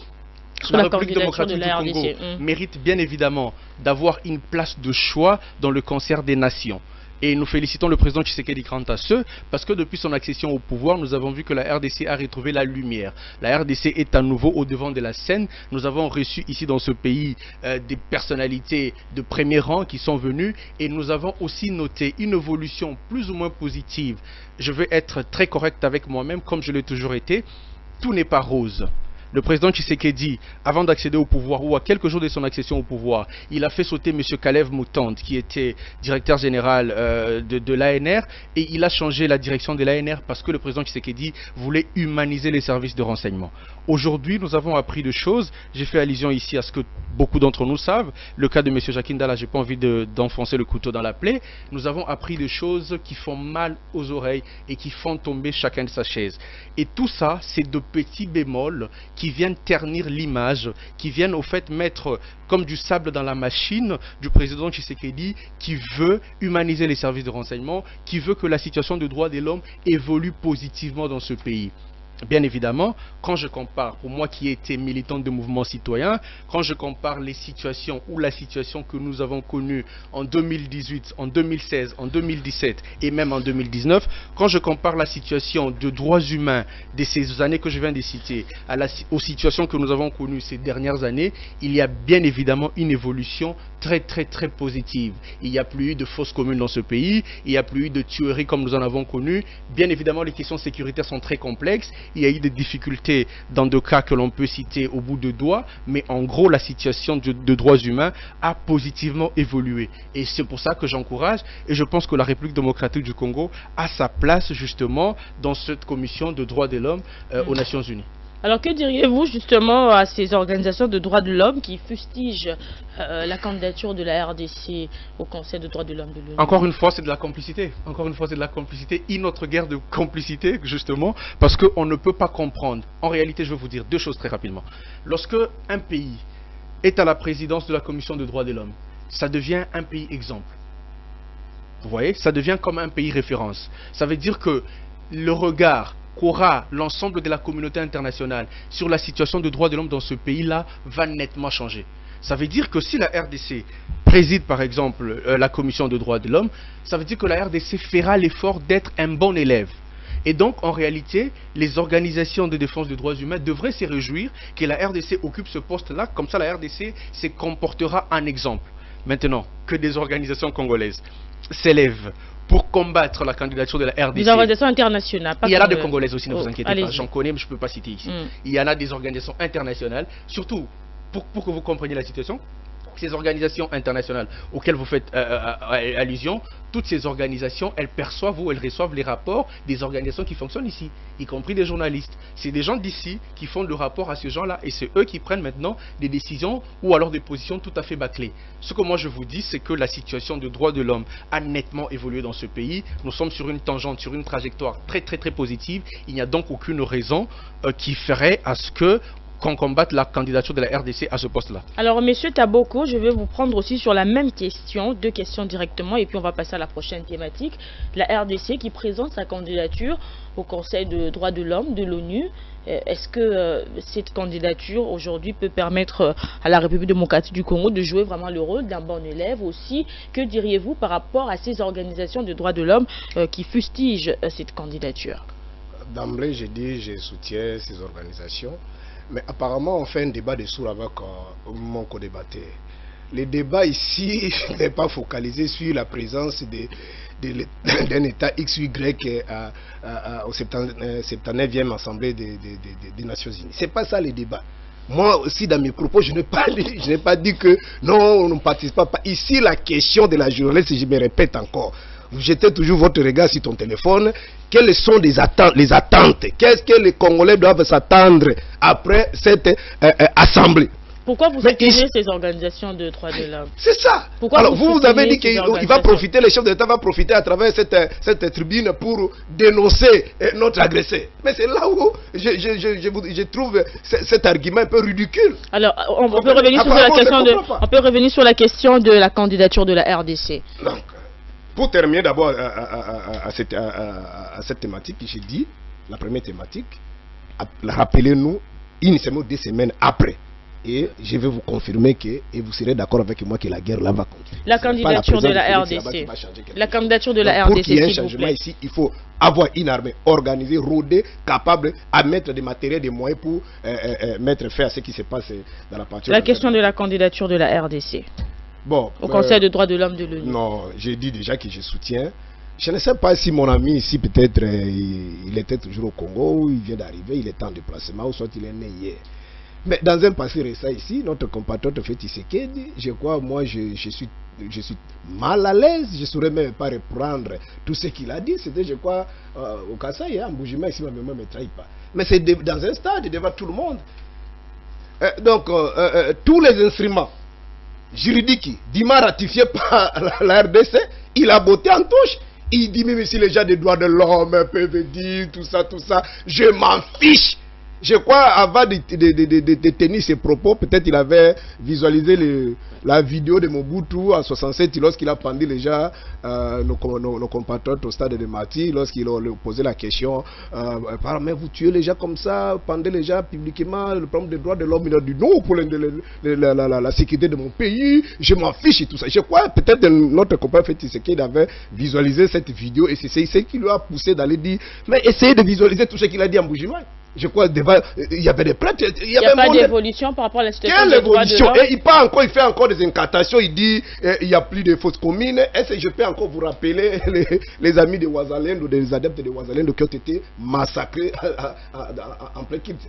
la République démocratique du Congo mérite bien évidemment d'avoir une place de choix dans le concert des nations. Et nous félicitons le président Tshisekedi quant à ce, parce que depuis son accession au pouvoir, nous avons vu que la RDC a retrouvé la lumière. La RDC est à nouveau au devant de la scène. Nous avons reçu ici dans ce pays des personnalités de premier rang qui sont venues, et nous avons aussi noté une évolution plus ou moins positive. Je veux être très correct avec moi-même, comme je l'ai toujours été. Tout n'est pas rose. Le président Tshisekedi, avant d'accéder au pouvoir, ou à quelques jours de son accession au pouvoir, il a fait sauter M. Kalev Mutand, qui était directeur général de l'ANR, et il a changé la direction de l'ANR parce que le président Tshisekedi voulait humaniser les services de renseignement. Aujourd'hui, nous avons appris de choses. J'ai fait allusion ici à ce que beaucoup d'entre nous savent. Le cas de M. Jacques Ndala, je n'ai pas envie d'enfoncer le couteau dans la plaie. Nous avons appris des choses qui font mal aux oreilles et qui font tomber chacun de sa chaise. Et tout ça, c'est de petits bémols qui viennent ternir l'image, qui viennent au fait mettre comme du sable dans la machine du président Tshisekedi, qui veut humaniser les services de renseignement, qui veut que la situation de droits de l'homme évolue positivement dans ce pays. Bien évidemment, quand je compare, pour moi qui ai été militant de mouvements citoyens, quand je compare les situations ou la situation que nous avons connue en 2018, en 2016, en 2017 et même en 2019, quand je compare la situation de droits humains de ces années que je viens de citer aux situations que nous avons connues ces dernières années, il y a bien évidemment une évolution très positive. Il n'y a plus eu de fausses communes dans ce pays, il n'y a plus eu de tueries comme nous en avons connu. Bien évidemment, les questions sécuritaires sont très complexes. il y a eu des difficultés dans deux cas que l'on peut citer au bout de doigts, mais en gros, la situation de droits humains a positivement évolué. Et c'est pour ça que j'encourage, et je pense que la République démocratique du Congo a sa place justement dans cette commission de droits de l'homme aux Nations Unies. Alors que diriez-vous justement à ces organisations de droits de l'homme qui fustigent la candidature de la RDC au Conseil de droits de l'homme de l'ONU? Encore une fois, c'est de la complicité. Encore une fois, c'est de la complicité. Une autre guerre de complicité, justement, parce qu'on ne peut pas comprendre. En réalité, je vais vous dire deux choses très rapidement. Lorsque un pays est à la présidence de la Commission de droits de l'homme, ça devient un pays exemple. Vous voyez, ça devient comme un pays référence. Ça veut dire que le regard qu'aura l'ensemble de la communauté internationale sur la situation de droits de l'homme dans ce pays-là va nettement changer. Ça veut dire que si la RDC préside par exemple la commission de droits de l'homme, ça veut dire que la RDC fera l'effort d'être un bon élève. Et donc en réalité, les organisations de défense des droits humains devraient se réjouir que la RDC occupe ce poste-là, comme ça la RDC se comportera en exemple. Maintenant, que des organisations congolaises s'élèvent pour combattre la candidature de la RDC. Des organisations internationales. Il y en a des Congolaises aussi, ne vous inquiétez pas. J'en connais, mais je ne peux pas citer ici. Il y en a des organisations internationales, surtout pour que vous compreniez la situation. Ces organisations internationales auxquelles vous faites allusion, toutes ces organisations, elles perçoivent ou elles reçoivent les rapports des organisations qui fonctionnent ici, y compris des journalistes. C'est des gens d'ici qui font le rapport à ces gens-là et c'est eux qui prennent maintenant des décisions ou alors des positions tout à fait bâclées. Ce que moi je vous dis, c'est que la situation de droits de l'homme a nettement évolué dans ce pays. Nous sommes sur une tangente, sur une trajectoire très positive. Il n'y a donc aucune raison qui ferait à ce que qu'on combatte la candidature de la RDC à ce poste-là. Alors, Monsieur Taboko, je vais vous prendre aussi sur la même question, deux questions directement, et puis on va passer à la prochaine thématique. La RDC qui présente sa candidature au Conseil de droits de l'homme de l'ONU. Est-ce que cette candidature aujourd'hui peut permettre à la République démocratique du Congo de jouer vraiment le rôle d'un bon élève aussi? Que diriez-vous par rapport à ces organisations de droits de l'homme qui fustigent cette candidature? D'emblée, j'ai dit je soutiens ces organisations. Mais apparemment, on fait un débat de sourds avec mon co-débatteur. Le débat ici n'est pas focalisé sur la présence d'un État X ou Y au 79e Assemblée des Nations Unies. Ce n'est pas ça le débat. Moi aussi, dans mes propos, je n'ai pas dit que non, on ne participe pas. Ici, la question de la journaliste, je me répète encore. Vous jetez toujours votre regard sur ton téléphone. Quelles sont les attentes? Qu'est-ce que les Congolais doivent s'attendre après cette assemblée? Pourquoi vous soutenez ces organisations de droits de l'homme? C'est ça. Pourquoi alors vous avez dit qu'il va profiter, le chef de l'État va profiter à travers cette tribune pour dénoncer notre agresseur. Mais c'est là où je trouve cet argument un peu ridicule. Alors on peut revenir sur la question sur la question de la candidature de la RDC. Donc, pour terminer d'abord à cette thématique, j'ai dit, la première thématique, rappelez-nous initialement 2 semaines après. Et je vais vous confirmer que, et vous serez d'accord avec moi, que la guerre là va continuer. La candidature de la RDC. La candidature de la RDC, pour qu'il y ait un changement ici, il faut avoir une armée organisée, rodée, capable à mettre des matériels, des moyens pour mettre fin à ce qui se passe dans la partie. La question de la candidature de la RDC. Bon, au Conseil des droits de l'homme de l'ONU. Non, j'ai dit déjà que je soutiens. Je ne sais pas si mon ami ici, peut-être, il était toujours au Congo, ou il vient d'arriver, il est en déplacement, ou soit il est né hier. Mais dans un passé récent ici, notre compatriote fait Tshisekedi, je crois, moi, je suis mal à l'aise, je ne saurais même pas reprendre tout ce qu'il a dit. C'était, je crois, au Kasaï, en Boujima, ici, ma mémoire ne me trahit pas. Mais c'est dans un stade, devant tout le monde. Donc, tous les instruments juridique, Dima ratifié par la RDC, il a botté en touche. Il dit même si les gens des droits de l'homme peuvent dire tout ça, je m'en fiche. Je crois avant de tenir ses propos, peut-être il avait visualisé la vidéo de Mobutu en 67 lorsqu'il a pendu les gens, nos compatriotes au stade de Mati, lorsqu'il leur posait la question, mais vous tuez les gens comme ça, pendez les gens publiquement, le problème des droits de l'homme, il a dit non pour la sécurité de mon pays, je m'en fiche et tout ça. Je crois peut-être notre copain qu'il avait visualisé cette vidéo et c'est ce qui lui a poussé d'aller dire, mais essayez de visualiser tout ce qu'il a dit en Boujima. Je crois il y avait des prêtres. Il n'y a pas d'évolution par rapport à la situation. Quelle évolution? Et il part encore, il fait encore des incantations, il dit il n'y a plus de fausses communes. Est-ce que je peux encore vous rappeler les amis de Ouazalendo ou des adeptes de Ouazalendo qui ont été massacrés en plein Kipt?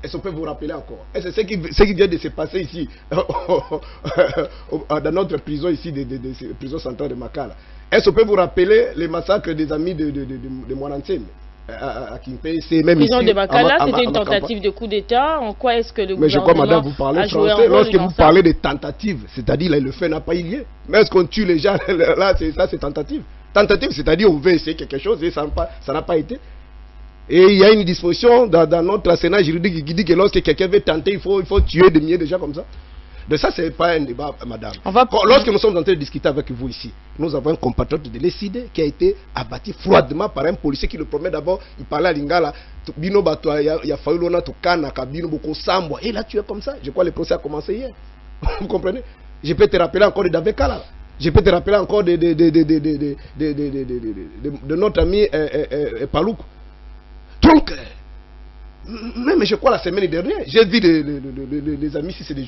Est-ce qu'on peut vous rappeler encore? Est-ce que ce qui vient de se passer ici, dans notre prison ici, de prison centrale de Makala? Est-ce qu'on peut vous rappeler les massacres des amis de Moanansem? À Kimpé, même prison ici, de Makala, c'était une tentative de coup d'État. En quoi est-ce que le gouvernement... Mais je crois, madame, vous parlez français. Lorsque vous parlez de tentative, c'est-à-dire le fait n'a pas eu lieu. Mais est-ce qu'on tue les gens? Là, ça, c'est tentative. Tentative, c'est-à-dire on veut essayer quelque chose et ça n'a pas été. Et il y a une disposition dans notre arsenal juridique qui dit que lorsque quelqu'un veut tenter, il faut tuer des milliers de gens comme ça. De ça, ce n'est pas un débat, madame. Lorsque nous sommes en train de discuter avec vous ici, nous avons un compatriote de l'ECD qui a été abattu froidement par un policier qui le promet d'abord. Il parlait à Lingala. Il a fallu l'on a tout kana, kabino, beaucoup sambo. Et là, tu es comme ça. Je crois que le procès a commencé hier. Vous comprenez? Je peux te rappeler encore de Davekala. Je peux te rappeler encore de notre ami Palouk. Donc, même je crois la semaine dernière, j'ai vu des amis, si c'est des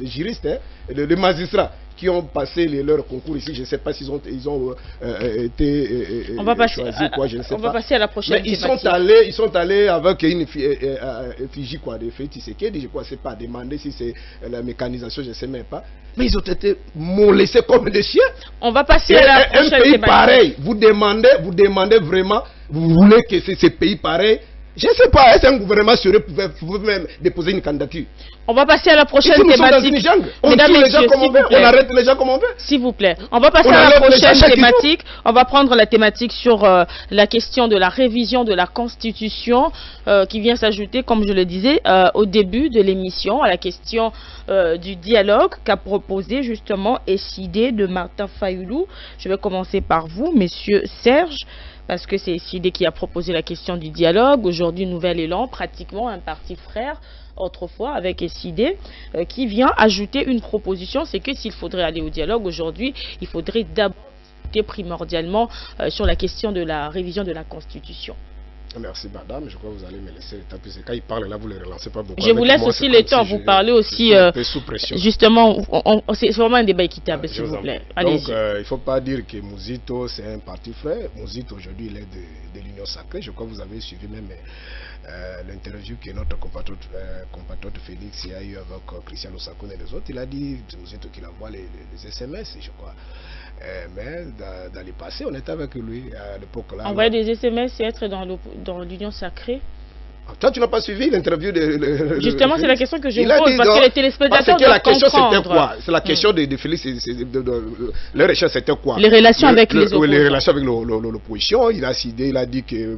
juristes, des magistrats qui ont passé leur concours ici. Je ne sais pas s'ils ont été on va passer, choisis, je ne sais pas. Va passer à la prochaine. Mais ils sont allés avec une effigie de Félix Tshisekedi, je crois, c'est pas demander si c'est la mécanisation, je ne sais même pas. Mais ils ont été molestés comme des chiens. On va passer à la prochaine. Un pays pareil, vous demandez vraiment, vous voulez que ces pays pareils. Je ne sais pas, est-ce qu'un gouvernement sérieux pouvait même déposer une candidature? On va passer à la prochaine thématique. On tue les gens comme on veut, on arrête les gens comme on veut. S'il vous plaît. On va passer à la prochaine thématique. On va prendre la thématique sur la question de la révision de la Constitution qui vient s'ajouter, comme je le disais, au début de l'émission, à la question du dialogue qu'a proposé justement SID de Martin Fayoulou. Je vais commencer par vous, monsieur Serge. Parce que c'est SID qui a proposé la question du dialogue. Aujourd'hui, Nouvel Élan, pratiquement un parti frère, autrefois, avec SID, qui vient ajouter une proposition. C'est que s'il faudrait aller au dialogue aujourd'hui, il faudrait d'abord discuter primordialement sur la question de la révision de la Constitution. Merci madame, je crois que vous allez me laisser le temps, puisque quand il parle là, vous ne le relancez pas beaucoup. Je vous laisse aussi le temps, vous parlez aussi, sous pression. Justement, c'est vraiment un débat équitable, s'il vous plaît. Donc, il ne faut pas dire que Mouzito, c'est un parti frère. Mouzito, aujourd'hui, il est de l'Union Sacrée. Je crois que vous avez suivi même l'interview que notre compatriote Félix a eu avec Christian Osakone et les autres. Il a dit, c'est Mouzito qui envoie les SMS, je crois. Mais dans le passé, on était avec lui à l'époque là. Envoyer des SMS et être dans l'Union Sacrée. Toi, tu n'as pas suivi l'interview de... Justement, c'est la question que je vous pose, parce que les téléspectateurs doivent comprendre. C'était quoi? C'est la question de Félix, leur recherche, c'était quoi? Les relations avec les oppositions. Les relations avec l'opposition. Il a cité, il a dit que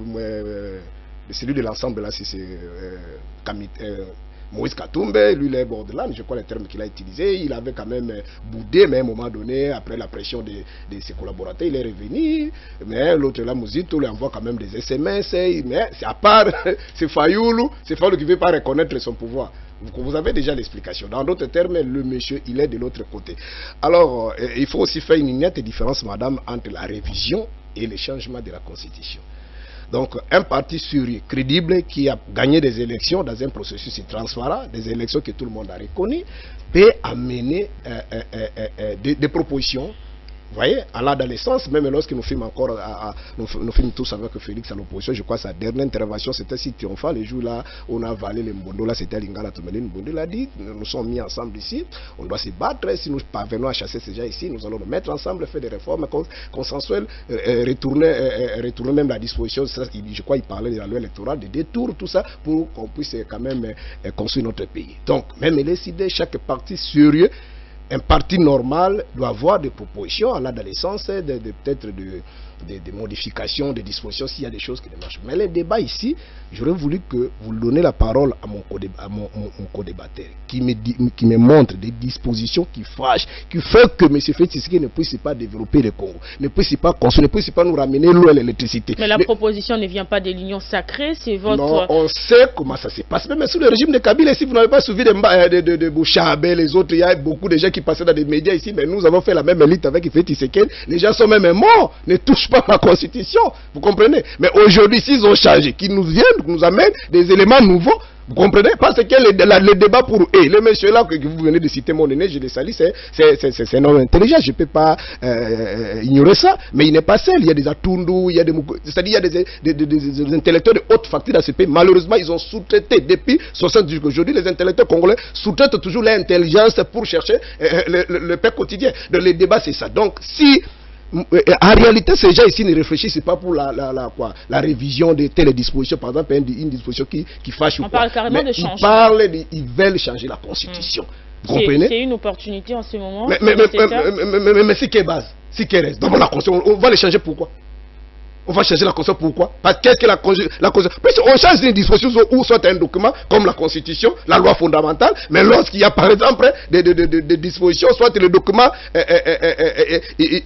celui de l'ensemble, là, c'est Moïse Katumbe, lui, il est borderline, je crois le terme qu'il a utilisé. Il avait quand même boudé, mais à un moment donné, après la pression de ses collaborateurs, il est revenu. Mais l'autre là, Mouzito, lui envoie quand même des SMS. Mais à part, c'est Fayoulou qui ne veut pas reconnaître son pouvoir. Vous avez déjà l'explication. Dans d'autres termes, le monsieur, il est de l'autre côté. Alors, il faut aussi faire une nette différence, madame, entre la révision et le changement de la Constitution. Donc, un parti sérieux, crédible, qui a gagné des élections dans un processus transparent, des élections que tout le monde a reconnues, peut amener des propositions. Vous voyez, allant dans le sens, même lorsque nous filmons encore, nous filmons tous avec Félix à l'opposition, je crois que sa dernière intervention c'était si triomphant, les jours là, on a avalé les Mbondo, là c'était Lingala Toumelin Mbondo, il a dit, nous sommes mis ensemble ici, on doit se battre, si nous parvenons à chasser ces gens ici, nous allons nous mettre ensemble, faire des réformes consensuelles, retourner même la disposition, ça, je crois qu'il parlait de la loi électorale, des détours, tout ça, pour qu'on puisse quand même construire notre pays. Donc, même les idées, chaque parti sérieux, un parti normal doit avoir des propositions allant dans le sens peut-être des modifications, des dispositions s'il y a des choses qui ne marchent pas. Mais les débats ici, j'aurais voulu que vous donniez la parole à mon co-débatteur qui me montre des dispositions qui fâchent, qui font que M. Félix Tshisekedi ne puisse pas développer le Congo, ne puisse pas construire, ne puisse pas nous ramener l'eau et l'électricité. Mais la proposition ne vient pas de l'Union Sacrée, c'est votre... Non, on sait comment ça se passe. Même sous le régime de Kabila, si vous n'avez pas suivi de Bouchabé, les autres, il y a beaucoup de gens qui suis passé dans des médias ici, mais nous avons fait la même élite avec Félix Tshisekedi. Les gens sont même morts, ne touchent pas à la Constitution. Vous comprenez? Mais aujourd'hui, s'ils ont changé, qu'ils nous viennent, nous amènent des éléments nouveaux, vous comprenez? Parce que le débat pour eux, le monsieur là que vous venez de citer, mon aîné, je le salue, c'est un homme intelligent, je ne peux pas ignorer ça, mais il n'est pas seul. Il y a des Atundu, il y a c'est-à-dire il y a des intellectuels de haute facture dans ce pays. Malheureusement, ils ont sous-traité depuis 60 jusqu'à aujourd'hui. Les intellectuels congolais sous-traitent toujours l'intelligence pour chercher le pain quotidien. Donc les débats, c'est ça. Donc si en réalité, ces gens ici ne réfléchissent pas pour la révision de telles dispositions, par exemple, une disposition qui fâche ou quoi. On parle carrément de changement. Ils veulent changer la Constitution. Vous comprenez? C'est une opportunité en ce moment. Mais c'est quelle base? C'est quelle reste? Dans la Constitution, on va les changer pourquoi? On va changer la Constitution pourquoi? Parce qu'est-ce que la Constitution? On change une disposition ou soit un document comme la Constitution, la loi fondamentale, mais lorsqu'il y a par exemple des dispositions, soit le document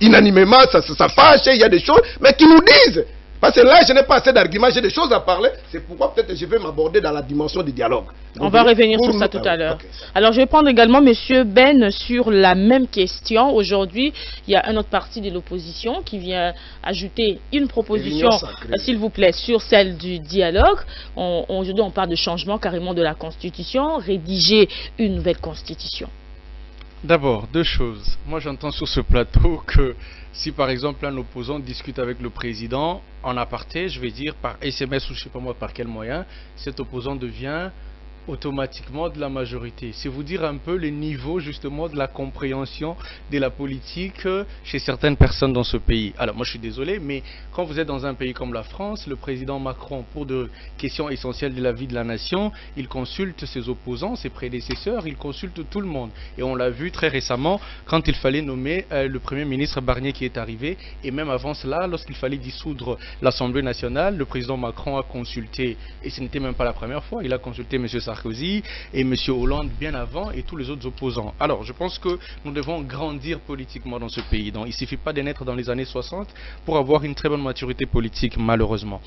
unanimement, ça fâche, il y a des choses, mais qui nous disent. Parce que là, je n'ai pas assez d'arguments, j'ai des choses à parler. C'est pourquoi peut-être je vais m'aborder dans la dimension du dialogue. On va revenir sur ça tout à l'heure. Okay. Alors, je vais prendre également M. Ben sur la même question. Aujourd'hui, il y a un autre parti de l'opposition qui vient ajouter une proposition, s'il vous plaît, sur celle du dialogue. Aujourd'hui, on parle de changement carrément de la Constitution, rédiger une nouvelle Constitution. D'abord, deux choses. Moi, j'entends sur ce plateau que si par exemple un opposant discute avec le président en aparté, je vais dire par SMS ou je ne sais pas moi par quel moyen, cet opposant devient automatiquement de la majorité. C'est vous dire un peu les niveaux justement de la compréhension de la politique chez certaines personnes dans ce pays. Alors moi je suis désolé, mais quand vous êtes dans un pays comme la France, le président Macron, pour des questions essentielles de la vie de la nation, il consulte ses opposants, ses prédécesseurs, il consulte tout le monde. Et on l'a vu très récemment quand il fallait nommer le Premier ministre Barnier qui est arrivé, et même avant cela, lorsqu'il fallait dissoudre l'Assemblée nationale, le président Macron a consulté, et ce n'était même pas la première fois, il a consulté M. Sarkozy et M. Hollande bien avant et tous les autres opposants. Alors je pense que nous devons grandir politiquement dans ce pays. Donc, il ne suffit pas de naître dans les années 60 pour avoir une très bonne maturité politique, malheureusement.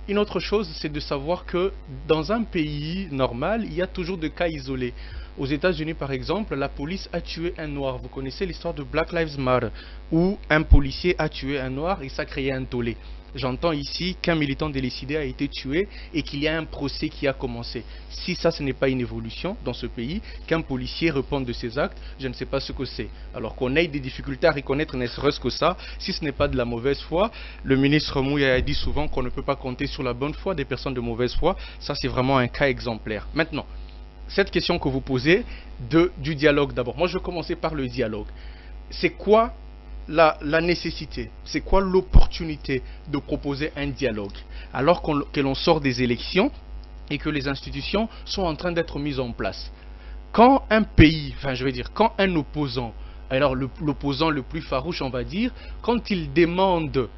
Une autre chose, c'est de savoir que dans un pays normal, il y a toujours des cas isolés. Aux États-Unis, par exemple, la police a tué un noir. Vous connaissez l'histoire de Black Lives Matter, où un policier a tué un noir et ça a créé un tollé. J'entends ici qu'un militant délécidé a été tué et qu'il y a un procès qui a commencé. Si ça, ce n'est pas une évolution dans ce pays, qu'un policier réponde de ses actes, je ne sais pas ce que c'est. Alors qu'on ait des difficultés à reconnaître ne serait-ce que ça, si ce n'est pas de la mauvaise foi, le ministre Mouya a dit souvent qu'on ne peut pas compter sur la bonne foi des personnes de mauvaise foi. Ça, c'est vraiment un cas exemplaire. Maintenant, cette question que vous posez du dialogue d'abord. Moi, je vais commencer par le dialogue. C'est quoi la nécessité, c'est quoi l'opportunité de proposer un dialogue alors que l'on sort des élections et que les institutions sont en train d'être mises en place? Quand un pays, enfin je vais dire, quand un opposant, alors l'opposant le plus farouche on va dire, quand il demande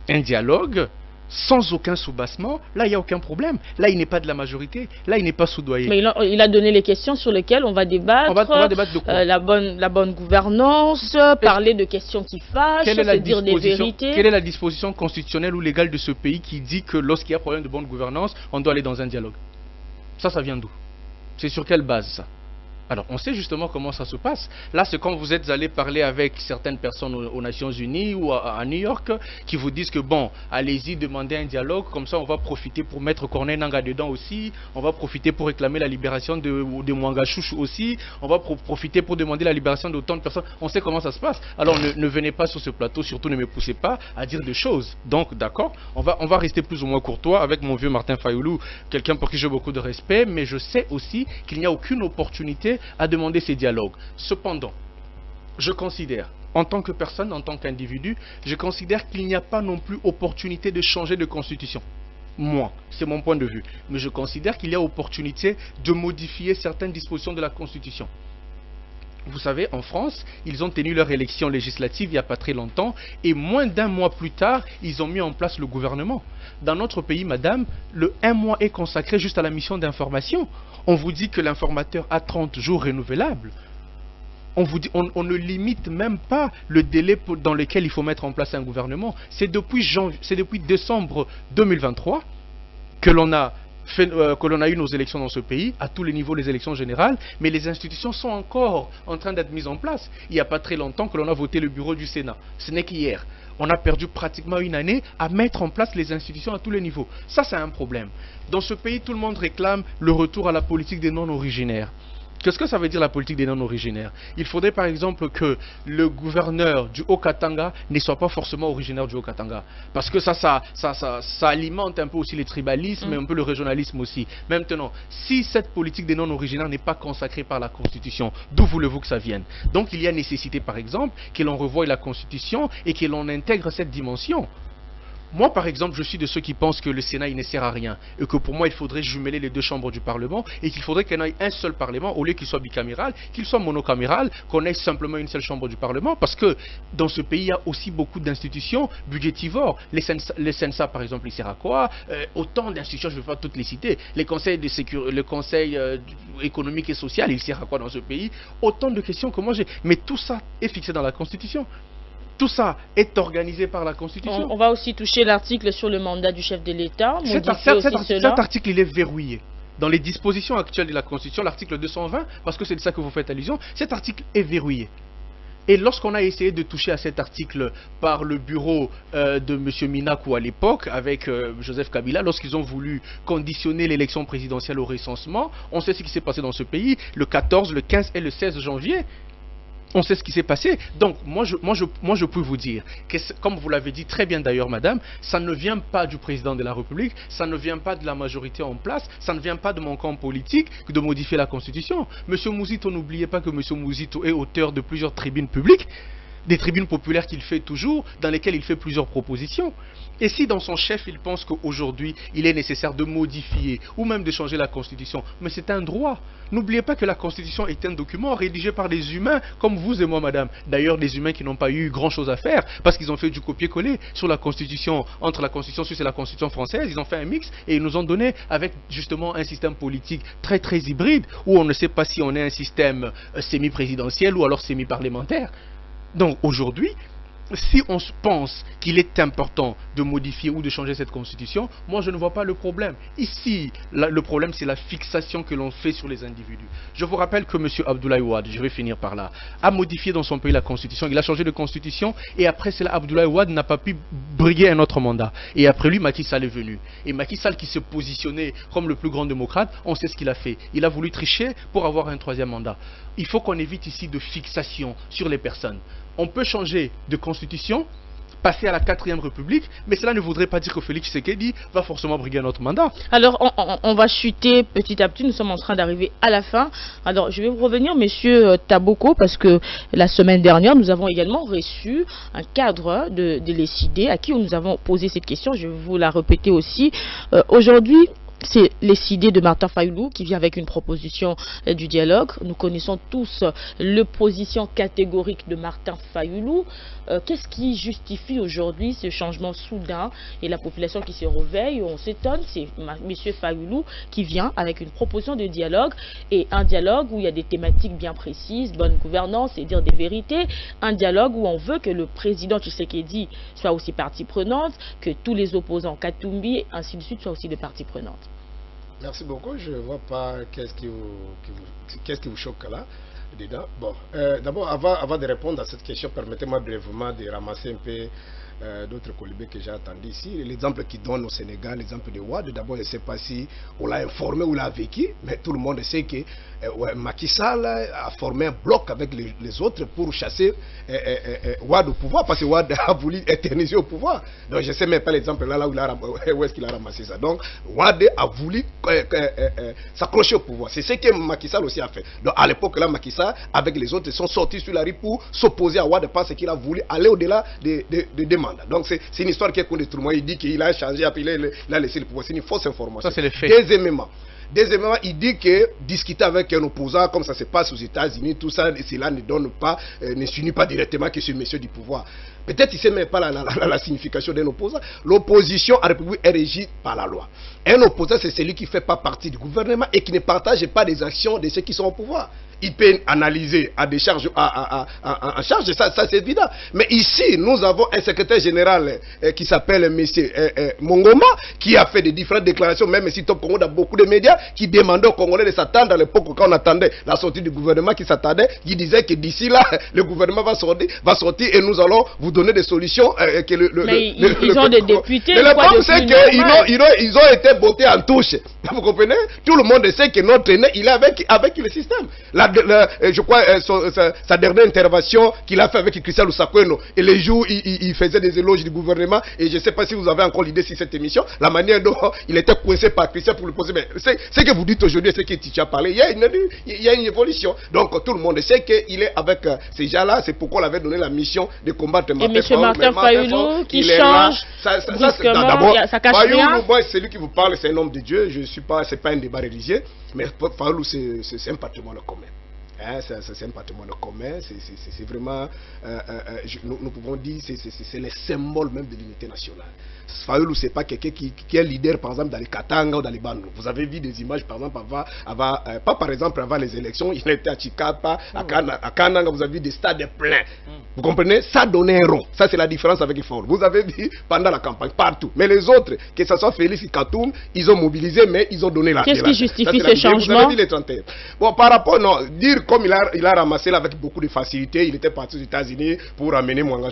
un dialogue sans aucun soubassement, là il n'y a aucun problème. Là il n'est pas de la majorité, là il n'est pas soudoyé. Mais il a donné les questions sur lesquelles on va débattre. On va débattre de quoi? La bonne gouvernance, parler de questions qui fâchent, se dire des vérités. Quelle est la disposition constitutionnelle ou légale de ce pays qui dit que lorsqu'il y a problème de bonne gouvernance, on doit aller dans un dialogue? Ça vient d'où? C'est sur quelle base ça? Alors, on sait justement comment ça se passe. Là, c'est quand vous êtes allé parler avec certaines personnes aux Nations Unies ou à New York qui vous disent que bon, allez-y, demandez un dialogue, comme ça on va profiter pour mettre Corneille Nangaa dedans aussi, on va profiter pour réclamer la libération de Mwanga Chouchou aussi, on va profiter pour demander la libération d'autant de personnes. On sait comment ça se passe. Alors, ne venez pas sur ce plateau, surtout ne me poussez pas à dire des choses. Donc, d'accord, on va rester plus ou moins courtois avec mon vieux Martin Fayoulou, quelqu'un pour qui j'ai beaucoup de respect, mais je sais aussi qu'il n'y a aucune opportunité à demander ces dialogues. Cependant, je considère, en tant que personne, en tant qu'individu, je considère qu'il n'y a pas non plus opportunité de changer de constitution. Moi, c'est mon point de vue. Mais je considère qu'il y a opportunité de modifier certaines dispositions de la Constitution. Vous savez, en France, ils ont tenu leur élection législative il n'y a pas très longtemps et moins d'un mois plus tard, ils ont mis en place le gouvernement. Dans notre pays, madame, un mois est consacré juste à la mission d'information. On vous dit que l'informateur a 30 jours renouvelables. On ne limite même pas le délai dans lequel il faut mettre en place un gouvernement. C'est depuis décembre 2023 que l'on a que l'on a eu nos élections dans ce pays, à tous les niveaux, les élections générales, mais les institutions sont encore en train d'être mises en place. Il n'y a pas très longtemps que l'on a voté le bureau du Sénat. Ce n'est qu'hier. On a perdu pratiquement une année à mettre en place les institutions à tous les niveaux. Ça, c'est un problème. Dans ce pays, tout le monde réclame le retour à la politique des non-originaires. Qu'est-ce que ça veut dire la politique des non-originaires? Il faudrait par exemple que le gouverneur du Haut-Katanga ne soit pas forcément originaire du Haut-Katanga. Parce que ça alimente un peu aussi les tribalismes et un peu le régionalisme aussi. Maintenant, si cette politique des non-originaires n'est pas consacrée par la Constitution, d'où voulez-vous que ça vienne? Donc il y a nécessité par exemple que l'on revoie la Constitution et que l'on intègre cette dimension. Moi, par exemple, je suis de ceux qui pensent que le Sénat, il ne sert à rien. Et que pour moi, il faudrait jumeler les deux chambres du Parlement et qu'il faudrait qu'il y ait un seul Parlement, au lieu qu'il soit bicaméral, qu'il soit monocaméral, qu'on ait simplement une seule chambre du Parlement. Parce que dans ce pays, il y a aussi beaucoup d'institutions budgétivores. Le CENSA, par exemple, il sert à quoi? Autant d'institutions, je ne vais pas toutes les citer. Les conseils de sécurité, le conseil économique et social, il sert à quoi dans ce pays? Autant de questions que moi j'ai. Mais tout ça est fixé dans la Constitution. Tout ça est organisé par la Constitution. On va aussi toucher l'article sur le mandat du chef de l'État. Cet article, il est verrouillé. Dans les dispositions actuelles de la Constitution, l'article 220, parce que c'est de ça que vous faites allusion, cet article est verrouillé. Et lorsqu'on a essayé de toucher à cet article par le bureau de M. Minakou à l'époque, avec Joseph Kabila, lorsqu'ils ont voulu conditionner l'élection présidentielle au recensement, on sait ce qui s'est passé dans ce pays le 14, le 15 et le 16 janvier. On sait ce qui s'est passé. Donc, moi, je peux vous dire que, comme vous l'avez dit très bien d'ailleurs, madame, ça ne vient pas du président de la République, ça ne vient pas de la majorité en place, ça ne vient pas de mon camp politique de modifier la Constitution. Monsieur Mouzito, n'oubliez pas que Monsieur Mouzito est auteur de plusieurs tribunes publiques, des tribunes populaires qu'il fait toujours, dans lesquelles il fait plusieurs propositions. Et si dans son chef, il pense qu'aujourd'hui, il est nécessaire de modifier ou même de changer la Constitution, mais c'est un droit. N'oubliez pas que la Constitution est un document rédigé par des humains comme vous et moi, madame. D'ailleurs, des humains qui n'ont pas eu grand-chose à faire parce qu'ils ont fait du copier-coller sur la Constitution, entre la Constitution suisse et la Constitution française. Ils ont fait un mix et ils nous ont donné avec justement un système politique très très hybride où on ne sait pas si on est un système semi-présidentiel ou alors semi-parlementaire. Donc aujourd'hui, si on pense qu'il est important de modifier ou de changer cette constitution, moi je ne vois pas le problème. Ici, le problème c'est la fixation que l'on fait sur les individus. Je vous rappelle que M. Abdoulaye Wade, je vais finir par là, a modifié dans son pays la constitution, il a changé de constitution et après cela Abdoulaye Wade n'a pas pu briguer un autre mandat. Et après lui, Macky Sall est venu. Et Macky Sall qui se positionnait comme le plus grand démocrate, on sait ce qu'il a fait. Il a voulu tricher pour avoir un troisième mandat. Il faut qu'on évite ici de fixation sur les personnes. On peut changer de constitution, passer à la 4e République, mais cela ne voudrait pas dire que Félix Tshisekedi va forcément briguer un autre mandat. Alors, on va chuter petit à petit, nous sommes en train d'arriver à la fin. Alors, je vais vous revenir, monsieur Taboko, parce que la semaine dernière, nous avons également reçu un cadre de l'ECID à qui nous avons posé cette question. Je vais vous la répéter aussi. Aujourd'hui, c'est l'ECID de Martin Fayoulou qui vient avec une proposition du dialogue. Nous connaissons tous l'opposition catégorique de Martin Fayoulou. Qu'est-ce qui justifie aujourd'hui ce changement soudain et la population qui se réveille? On s'étonne, c'est M. Fayoulou qui vient avec une proposition de dialogue et un dialogue où il y a des thématiques bien précises, bonne gouvernance et dire des vérités. Un dialogue où on veut que le président Tshisekedi soit aussi partie prenante, que tous les opposants, Katumbi et ainsi de suite, soient aussi des parties prenantes. Merci beaucoup. Je ne vois pas qu'est-ce qui vous choque là dedans. Bon, d'abord, avant de répondre à cette question, permettez-moi brièvement de ramasser un peu d'autres colibés que j'ai entendus ici. L'exemple qui donne au Sénégal, l'exemple de Wade, d'abord, je ne sais pas si on l'a informé ou l'a vécu, mais tout le monde sait que Macky Sall a formé un bloc avec les autres pour chasser Wade au pouvoir, parce que Wade a voulu éterniser au pouvoir. Donc je ne sais même pas l'exemple là où est-ce qu'il a ramassé ça. Donc Wade a voulu s'accrocher au pouvoir. C'est ce que Macky Sall aussi a fait. Donc à l'époque là, Macky Sall avec les autres sont sortis sur la rue pour s'opposer à Wade parce qu'il a voulu aller au-delà des mandats. Donc c'est une histoire qui est connue tout le monde. Il dit qu'il a changé, après il a laissé le pouvoir. C'est une fausse information. Ça c'est le fait. Deuxièmement, il dit que discuter avec un opposant, comme ça se passe aux États-Unis, tout ça, cela ne donne pas, ne s'unit pas directement que ce monsieur du pouvoir. Peut-être qu'il ne sait même pas la signification d'un opposant. L'opposition à la République est régie par la loi. Un opposant, c'est celui qui ne fait pas partie du gouvernement et qui ne partage pas les actions de ceux qui sont au pouvoir. il peut analyser à des charges, en charge, ça c'est évident. Mais ici, nous avons un secrétaire général qui s'appelle M. Mongoma, qui a fait des différentes déclarations, même si Top Congo, dans beaucoup de médias, qui demandaient aux Congolais de s'attendre à l'époque quand on attendait la sortie du gouvernement, qui s'attendait, qui disait que d'ici là, le gouvernement va sortir et nous allons vous donner des solutions. Ils ont des députés. Mais le problème, c'est qu'ils ont été bottés en touche. Vous comprenez? Tout le monde sait que notre aîné, il est avec le système. Je crois sa dernière intervention qu'il a fait avec Christian Lusakweno, et les jours il faisait des éloges du gouvernement, et je ne sais pas si vous avez encore l'idée sur cette émission, la manière dont il était coincé par Christian pour le poser. Mais ce que vous dites aujourd'hui, c'est que tu as parlé, il y a une évolution. Donc tout le monde sait qu'il est avec ces gens-là, c'est pourquoi on avait donné la mission de combattre Martin Fayoulou qui change brusquement, ça cache rien. Moi, celui qui vous parle, c'est un homme de Dieu, c'est pas un débat religieux, mais Fayoulou, c'est un patrimoine commun. C'est un patrimoine commun, c'est vraiment, nous pouvons dire, c'est le symbole même de l'unité nationale. Fayoulou, c'est pas quelqu'un qui est leader, par exemple, dans les Katanga ou dans les Bandou. Vous avez vu des images, par exemple, avant les élections, il était à Chikapa, à Kananga, vous avez vu des stades pleins. Vous comprenez? Ça donnait un rond. Ça, c'est la différence avec Fayoulou. Vous avez vu pendant la campagne, partout. Mais les autres, que ce soit Félix et Katoum, ils ont mobilisé, mais ils ont donné la. Qu'est-ce qui justifie ce changement? Vous avez vu les 31. Bon, par rapport, non, dire comme il a ramassé là avec beaucoup de facilité, il était parti aux États-Unis pour amener Mwanga.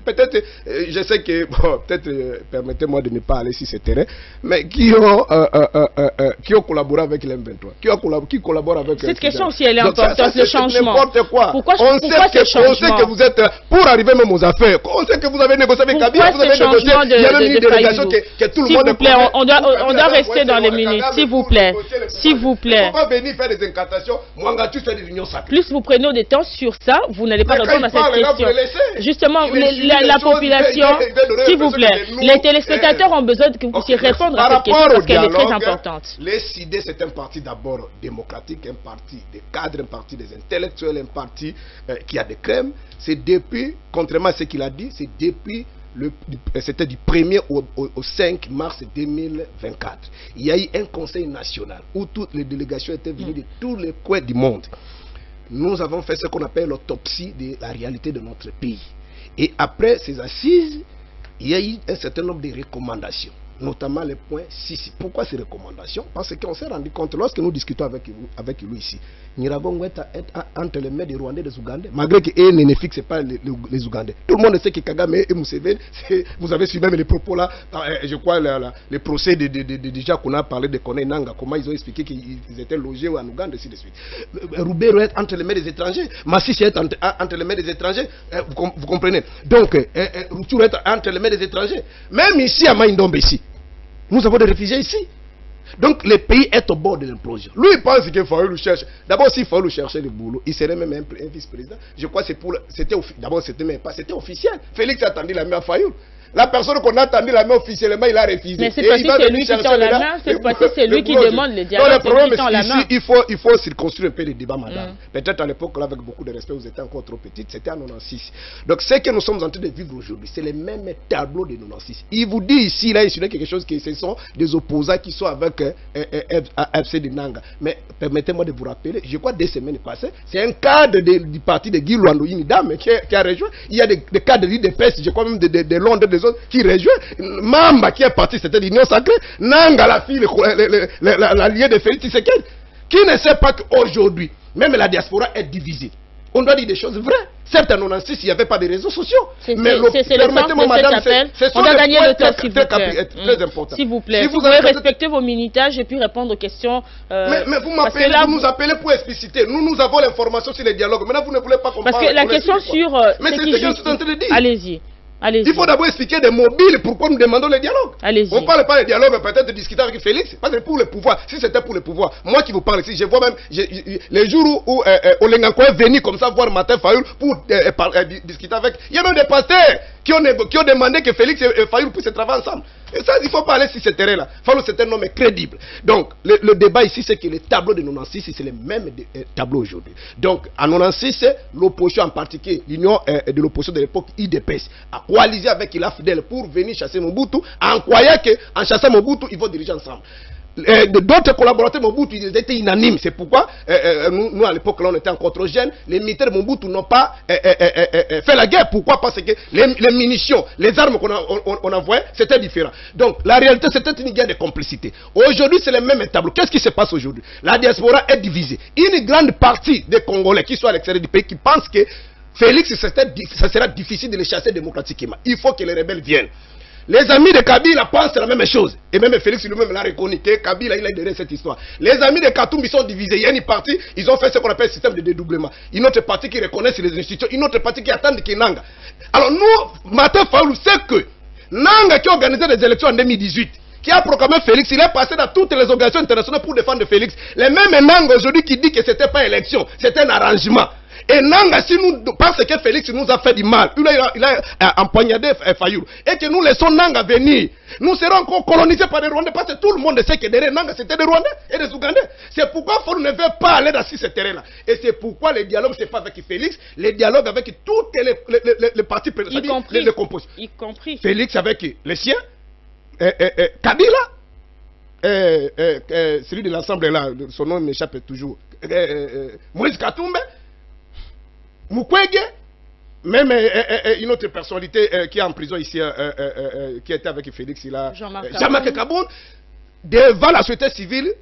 Peut-être, je sais que, bon, peut-être, permettez-moi de ne pas aller sur ce terrain, mais qui ont collaboré avec l'M23, qui collabore avec. Cette question aussi, elle est importante, le changement. N'importe quoi. Pourquoi on sait que vous êtes, pour arriver même aux affaires, on sait que vous avez négocié avec Kabila, vous avez négocié, il y a même une délégation que tout le monde s'il vous plaît, on doit rester dans les minutes, s'il vous plaît. S'il vous plaît. On va venir faire des incantations, Mwanga, tu fais des unions sacrées. Plus vous prenez des temps sur ça, vous n'allez pas répondre à cette question. Justement, la population, s'il vous plaît, les téléspectateurs ont besoin que vous puissiez répondre à cette question parce qu'elle est très importante. Les CID, c'est un parti d'abord démocratique, un parti des cadres, un parti des intellectuels, un parti qui a des crèmes. C'est depuis, contrairement à ce qu'il a dit, c'est depuis c'était du 1er au 5 mars 2024. Il y a eu un conseil national où toutes les délégations étaient venues de tous les coins du monde. Nous avons fait ce qu'on appelle l'autopsie de la réalité de notre pays. Et après ces assises, il y a eu un certain nombre de recommandations, notamment les points 6. Pourquoi ces recommandations? Parce qu'on s'est rendu compte, lorsque nous discutons avec lui ici, Nyiragongo est entre les mains des Rwandais et des Ougandais, malgré qu'il ne fixe pas les Ougandais. Tout le monde sait que Kagame et Museveni, vous avez suivi même les propos là, je crois, les procès déjà qu'on a parlé de Kone Nanga, comment ils ont expliqué qu'ils étaient logés en Ouganda, et ainsi de suite. Roubero est entre les mains des étrangers, Massissi est entre les mains des étrangers, vous comprenez? Donc, Rutshuru est entre les mains des étrangers. Même ici, à Maïndombe, ici, nous avons des réfugiés ici. Donc le pays est au bord de l'implosion. Lui il pense qu'il Fayoulou cherche. D'abord s'il Fayoulou cherchait le boulot, il serait même un vice-président. Je crois que c'est pour... D'abord c'était même pas, c'était officiel. Félix a tendu la main à Fayoulou. La personne qu'on a tendu la main officiellement, il a refusé. Mais cette fois-ci, c'est lui qui tend la main. Cette fois-ci, c'est lui qui demande le dialogue. Non, le problème, c'est ici, il faut circonscrire un peu les débats, madame. Peut-être à l'époque, là, avec beaucoup de respect, vous étiez encore trop petite. C'était en 96. Donc, ce que nous sommes en train de vivre aujourd'hui, c'est le même tableau de 96. Il vous dit ici, là, il y a quelque chose que ce sont des opposants qui sont avec FC de Nanga. Mais permettez-moi de vous rappeler, je crois, 2 semaines passées, c'est un cadre du parti de Guy Luando, une dame qui a rejoint. Il y a des cadres de l'IDPS, je crois même de Londres, des autres qui rejoint. Mamba qui est parti, c'était l'Union sacrée. Nanga, la fille, l'allié de Félix Tshisekedi, qui ne sait pas qu'aujourd'hui, même la diaspora est divisée. On doit dire des choses vraies. Certes, en 96, il n'y avait pas de réseaux sociaux. Mais permettez-moi, madame, on doit gagner le temps, s'il vous plaît. Très important. S'il vous plaît, si vous pouvez respecter vos minutages et puis répondre aux questions. Mais vous m'appelez, vous nous appelez pour expliciter. Nous avons l'information sur les dialogues. Maintenant, vous ne voulez pas comprendre. Parce que la question sur... Mais c'est ce que je suis en train de dire. Allez-y. Il faut d'abord expliquer des mobiles pourquoi nous demandons le dialogue. On ne parle pas de dialogue, mais peut-être de discuter avec Félix. Parce que pour le pouvoir, si c'était pour le pouvoir, moi qui vous parle ici, je vois même les jours où Olenganko est venu comme ça voir Martin Fayoulou pour discuter avec. Il y a même des pasteurs qui ont demandé que Félix et Fayoulou puissent travailler ensemble. Et ça, il ne faut pas aller sur ce terrain-là. Fayoulou, c'est un homme crédible. Donc, le débat ici, c'est que le tableau de 96, c'est le même tableau aujourd'hui. Donc, en 96, l'opposition en particulier, l'union de l'opposition de l'époque IDPS, a coalisé avec Ila Fidèle pour venir chasser Mobutu, en croyant qu'en chassant Mobutu, ils vont diriger ensemble. d'autres collaborateurs Mobutu, ils étaient unanimes. C'est pourquoi nous à l'époque, là, on était encore trop jeunes. Les militaires de Mobutu n'ont pas fait la guerre. Pourquoi? Parce que les munitions, les armes qu'on envoyait, c'était différent. Donc la réalité, c'était une guerre de complicité. Aujourd'hui, c'est le même tableau. Qu'est-ce qui se passe aujourd'hui? La diaspora est divisée. Une grande partie des Congolais qui sont à l'extérieur du pays qui pensent que Félix, ça sera difficile de les chasser démocratiquement. Il faut que les rebelles viennent. Les amis de Kabila pensent la même chose. Et même Félix lui-même l'a reconnu que Kabila, il a derrière cette histoire. Les amis de Katoum, ils sont divisés. Il y a une partie, ils ont fait ce qu'on appelle le système de dédoublement. Une autre partie qui reconnaissent les institutions. Une autre partie qui attend que Nanga. Alors nous, Martin Fayulu sait que Nanga qui a organisé les élections en 2018, qui a proclamé Félix, il est passé dans toutes les organisations internationales pour défendre Félix. Les mêmes Nanga aujourd'hui qui dit que c'était pas élection, c'était un arrangement. Et Nanga, si nous, parce que Félix nous a fait du mal, il a empoignadé Fayulu, et que nous laissons Nanga venir, nous serons encore colonisés par des Rwandais, parce que tout le monde sait que derrière Nanga, c'était des Rwandais et des Ougandais. C'est pourquoi Fayulu ne veut pas aller dans ce terrain-là. Et c'est pourquoi le dialogue, ce n'est pas avec Félix, le dialogue avec toutes les partis, les composés. Y compris. Félix avec les siens, Kabila, celui de l'ensemble là, son nom m'échappe toujours, Moïse Katumbe, Mukwege, même une autre personnalité qui est en prison ici, qui était avec Félix, Jean-Marc Kaboun, devant la société civile,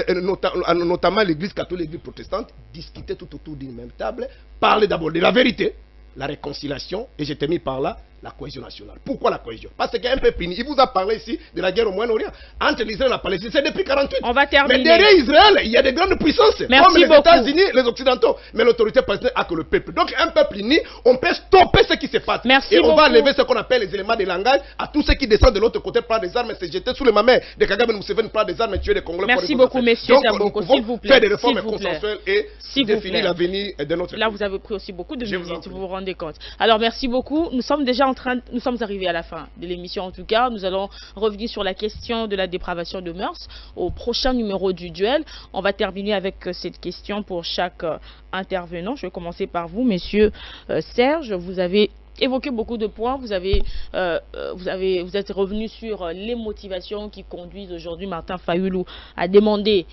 notamment l'église catholique, l'église protestante, discuter tout autour d'une même table, parler d'abord de la vérité, la réconciliation, et j'ai terminé par là, la cohésion nationale. Pourquoi la cohésion? Parce qu'un peu puni. Il vous a parlé ici de la guerre au Moyen-Orient entre l'Israël et la Palestine. C'est depuis 48. On va terminer. Mais derrière Israël, il y a des grandes puissances. Merci comme les beaucoup. États-Unis, les Occidentaux. Mais l'autorité palestinienne a que le peuple. Donc un peuple uni, on peut stopper ce qui se passe. Merci et on beaucoup. va lever ce qu'on appelle les éléments de langage à tous ceux qui descendent de l'autre côté, prendre des armes et se jeter sous les mamelles de Kagame Museveni, prendre des armes et tuer des Congolais. Merci beaucoup, messieurs. Donc nous pouvons faire des réformes consensuelles et définir l'avenir de notre pays. Là, vous avez pris aussi beaucoup de minutes, vous vous rendez compte. Alors, merci beaucoup. Nous sommes déjà nous sommes arrivés à la fin de l'émission. En tout cas, nous allons revenir sur la question de la dépravation de mœurs au prochain numéro du duel. On va terminer avec cette question pour chaque intervenant. Je vais commencer par vous, monsieur Serge. Vous avez évoqué beaucoup de points. Vous êtes revenu sur les motivations qui conduisent aujourd'hui Martin Fayulu à demander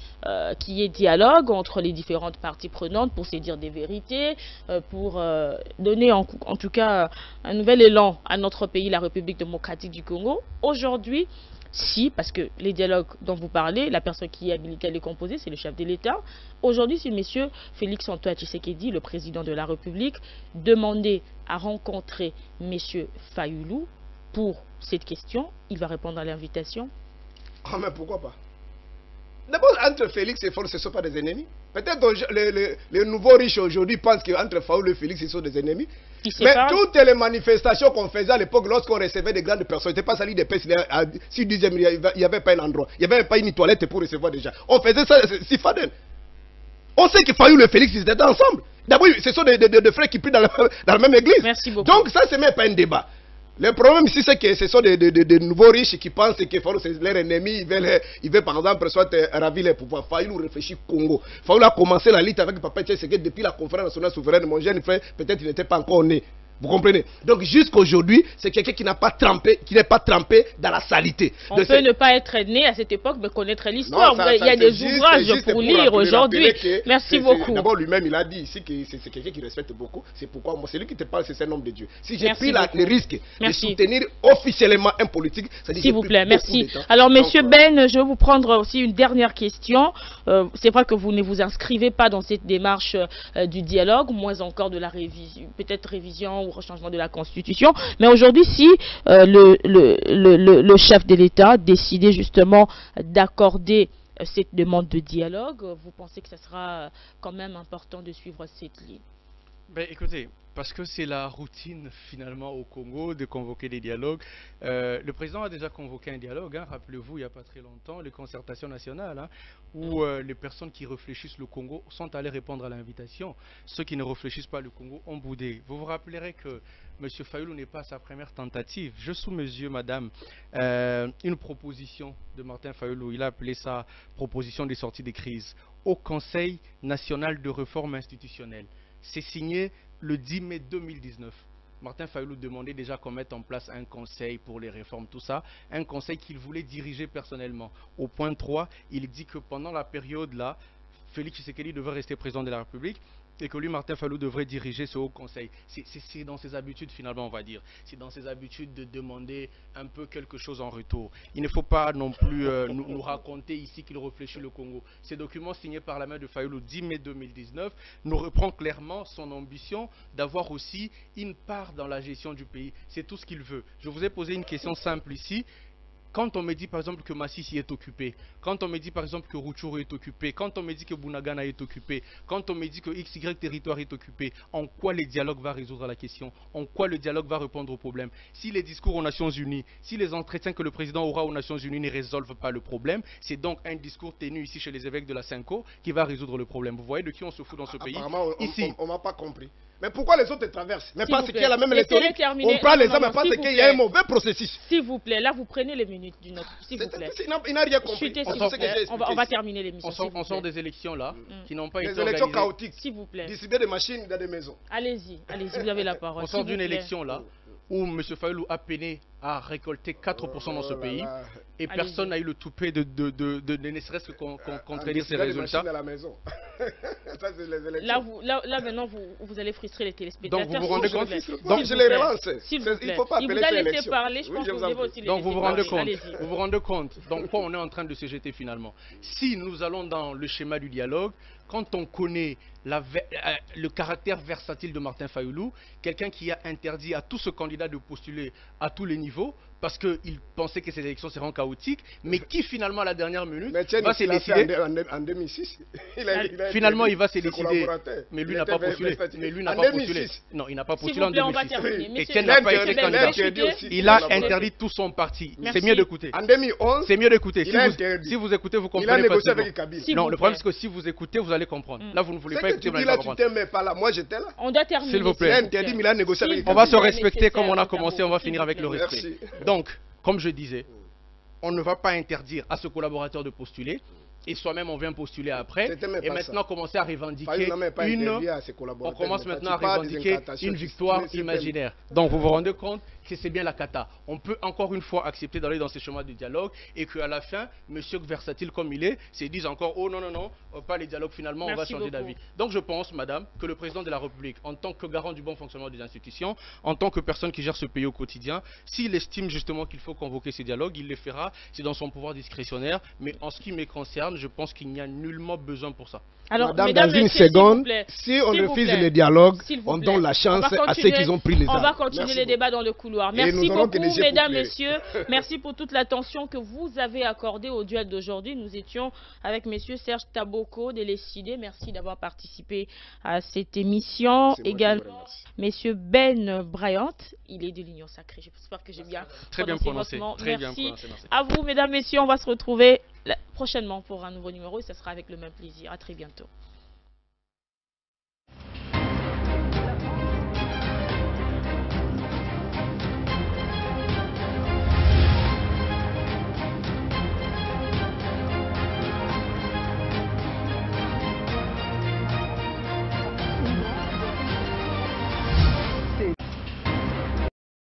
qu'il y ait dialogue entre les différentes parties prenantes pour se dire des vérités, pour donner en tout cas un nouvel élan à notre pays, la République démocratique du Congo. Aujourd'hui, si, parce que les dialogues dont vous parlez, la personne qui est habilitée à les composer, c'est le chef de l'État. Aujourd'hui, si M. Félix-Antoine Tshisekedi, le président de la République, demandait à rencontrer M. Fayulu pour cette question, il va répondre à l'invitation? Ah, mais pourquoi pas? D'abord, entre Félix et Fayulu, ce ne sont pas des ennemis. Peut-être les nouveaux riches aujourd'hui pensent qu'entre Fayulu et Félix, ils sont des ennemis. Mais toutes les manifestations qu'on faisait à l'époque, lorsqu'on recevait des grandes personnes, c'était pas sali des pèses, si 10e, il n'y avait pas un endroit, il n'y avait pas une toilette pour recevoir des gens. On faisait ça, c'est fadel. On sait que Fayulu et Félix, ils étaient ensemble. D'abord, ce sont des frères qui prient dans la même église. Merci beaucoup. Donc ça, ce n'est pas un débat. Le problème ici, c'est que ce sont des nouveaux riches qui pensent que Fayulu, c'est leur ennemi. Ils veulent, par exemple, soit ravir les pouvoirs. Fayulu réfléchit Congo. Fayulu a commencé la lutte avec Papa Tshisekedi depuis la conférence nationale souveraine. Mon jeune frère, peut-être il n'était pas encore né. Vous comprenez? Donc jusqu'aujourd'hui, c'est quelqu'un qui n'est pas trempé dans la salité. On peut ne pas être né à cette époque, mais connaître l'histoire. Il y a des ouvrages pour lire aujourd'hui. Merci beaucoup. D'abord, lui-même, il a dit ici que c'est quelqu'un qui respecte beaucoup. C'est pourquoi moi, c'est lui qui te parle, c'est un homme de Dieu. Si j'ai pris le risque de soutenir officiellement un politique, ça dit. S'il vous plaît, merci. Alors, monsieur Ben, je vais vous prendre aussi une dernière question. C'est vrai que vous ne vous inscrivez pas dans cette démarche du dialogue, moins encore de la révision, peut-être révision ou changement de la Constitution. Mais aujourd'hui, si le chef de l'État décidait justement d'accorder cette demande de dialogue, vous pensez que ce sera quand même important de suivre cette ligne? Ben, écoutez, parce que c'est la routine finalement au Congo de convoquer des dialogues. Le président a déjà convoqué un dialogue, hein, rappelez-vous, il n'y a pas très longtemps, les concertations nationales, hein, où les personnes qui réfléchissent le Congo sont allées répondre à l'invitation. Ceux qui ne réfléchissent pas le Congo ont boudé. Vous vous rappellerez que M. Fayulu n'est pas sa première tentative. Je sous mes yeux, madame, une proposition de Martin Fayulu, il a appelé ça proposition des sorties de crise, au Conseil national de réforme institutionnelle. C'est signé le 10 mai 2019. Martin Fayulu demandait déjà qu'on mette en place un conseil pour les réformes, tout ça, un conseil qu'il voulait diriger personnellement. Au point 3, il dit que pendant la période là, Félix Tshisekedi devait rester président de la République et que lui, Martin Fayulu, devrait diriger ce haut conseil. C'est dans ses habitudes, finalement, on va dire. C'est dans ses habitudes de demander un peu quelque chose en retour. Il ne faut pas non plus nous raconter ici qu'il réfléchit le Congo. Ces documents signés par la main de Fayulu 10 mai 2019 nous reprend clairement son ambition d'avoir aussi une part dans la gestion du pays. C'est tout ce qu'il veut. Je vous ai posé une question simple ici. Quand on me dit par exemple que Massissi est occupé, quand on me dit par exemple que Rutshuru est occupé, quand on me dit que Bunagana est occupé, quand on me dit que XY territoire est occupé, en quoi le dialogue va résoudre la question? En quoi le dialogue va répondre au problème? Si les discours aux Nations Unies, si les entretiens que le président aura aux Nations Unies ne résolvent pas le problème, c'est donc un discours tenu ici chez les évêques de la Cinco qui va résoudre le problème. Vous voyez de qui on se fout dans ce pays? Ici. On m'a pas compris. Mais pourquoi les autres traversent? Mais parce qu'il y a la même rhétorique. On prend les hommes, mais parce qu'il y a un mauvais processus. S'il vous plaît, là vous prenez les minutes du nôtre. S'il vous plaît. Il n'a rien compris. On va terminer l'émission. On sort des élections là qui n'ont pas été organisées. Des élections chaotiques. S'il vous plaît. Distribuer des machines dans des maisons. Allez-y, vous avez la parole. On sort d'une élection là où M. Fayulu a peiné à récolter 4% dans ce pays et personne n'a eu le toupet de ne serait-ce que contredire ces résultats. À la maison. Ça, les là maintenant vous allez frustrer les téléspectateurs. Donc vous vous rendez compte? Donc je les relance. Il ne faut pas appeler ça élection. Parler, je pense que vous devez aussi les donc vous vous rendez compte donc quoi on est en train de se jeter finalement. Si nous allons dans le schéma du dialogue, quand on connaît le caractère versatile de Martin Fayulu, quelqu'un qui a interdit à tout ce candidat de postuler à tous les niveaux parce qu'il pensait que ces élections seront chaotiques, mais qui finalement à la dernière minute va se décider. En 2006, finalement il va se décider, mais lui n'a pas postulé. Non, il n'a pas postulé en 2006. Et Etienne n'a pas été candidat. Il a interdit tout son parti. C'est mieux d'écouter. En 2011, c'est mieux d'écouter. Si vous écoutez, vous comprenez. Il a négocié avec Kabila. Non, le problème c'est que si vous écoutez, vous allez comprendre. Là, vous ne voulez pas écouter, vous n'allez pas comprendre. Tu t'aimais pas là, moi j'étais là. On doit terminer. S'il vous plaît. Interdit, mais il a négocié avec Kabila. On va se respecter comme on a commencé, on va finir avec le respect. Donc, comme je disais, on ne va pas interdire à ce collaborateur de postuler. Et soi-même, on vient postuler après. Et maintenant, commencer à revendiquer on commence maintenant à revendiquer une victoire imaginaire. Donc, vous vous rendez compte que c'est bien la cata. On peut encore une fois accepter d'aller dans ces chemins de dialogue et qu'à la fin, monsieur versatile comme il est, se dise encore, oh non, non, non, pas les dialogues, finalement, on va changer d'avis. Donc, je pense, madame, que le président de la République, en tant que garant du bon fonctionnement des institutions, en tant que personne qui gère ce pays au quotidien, s'il estime justement qu'il faut convoquer ces dialogues, il le fera. C'est dans son pouvoir discrétionnaire. Mais en ce qui me concerne, je pense qu'il n'y a nullement besoin pour ça. Alors, madame, dans une seconde, si on refuse le dialogue, on donne la chance à ceux qui ont pris les armes. On va continuer les débats dans le couloir. Merci beaucoup, mesdames, messieurs. Merci pour toute l'attention que vous avez accordée au duel d'aujourd'hui. Nous étions avec messieurs Serge Taboko de l'ESID. Merci d'avoir participé à cette émission. Également, messieurs Ben Bryant. Il est de l'Union Sacrée. J'espère que j'ai bien prononcé votre nom. Merci à vous, mesdames, messieurs. On va se retrouver prochainement pour un nouveau numéro et ce sera avec le même plaisir. À très bientôt.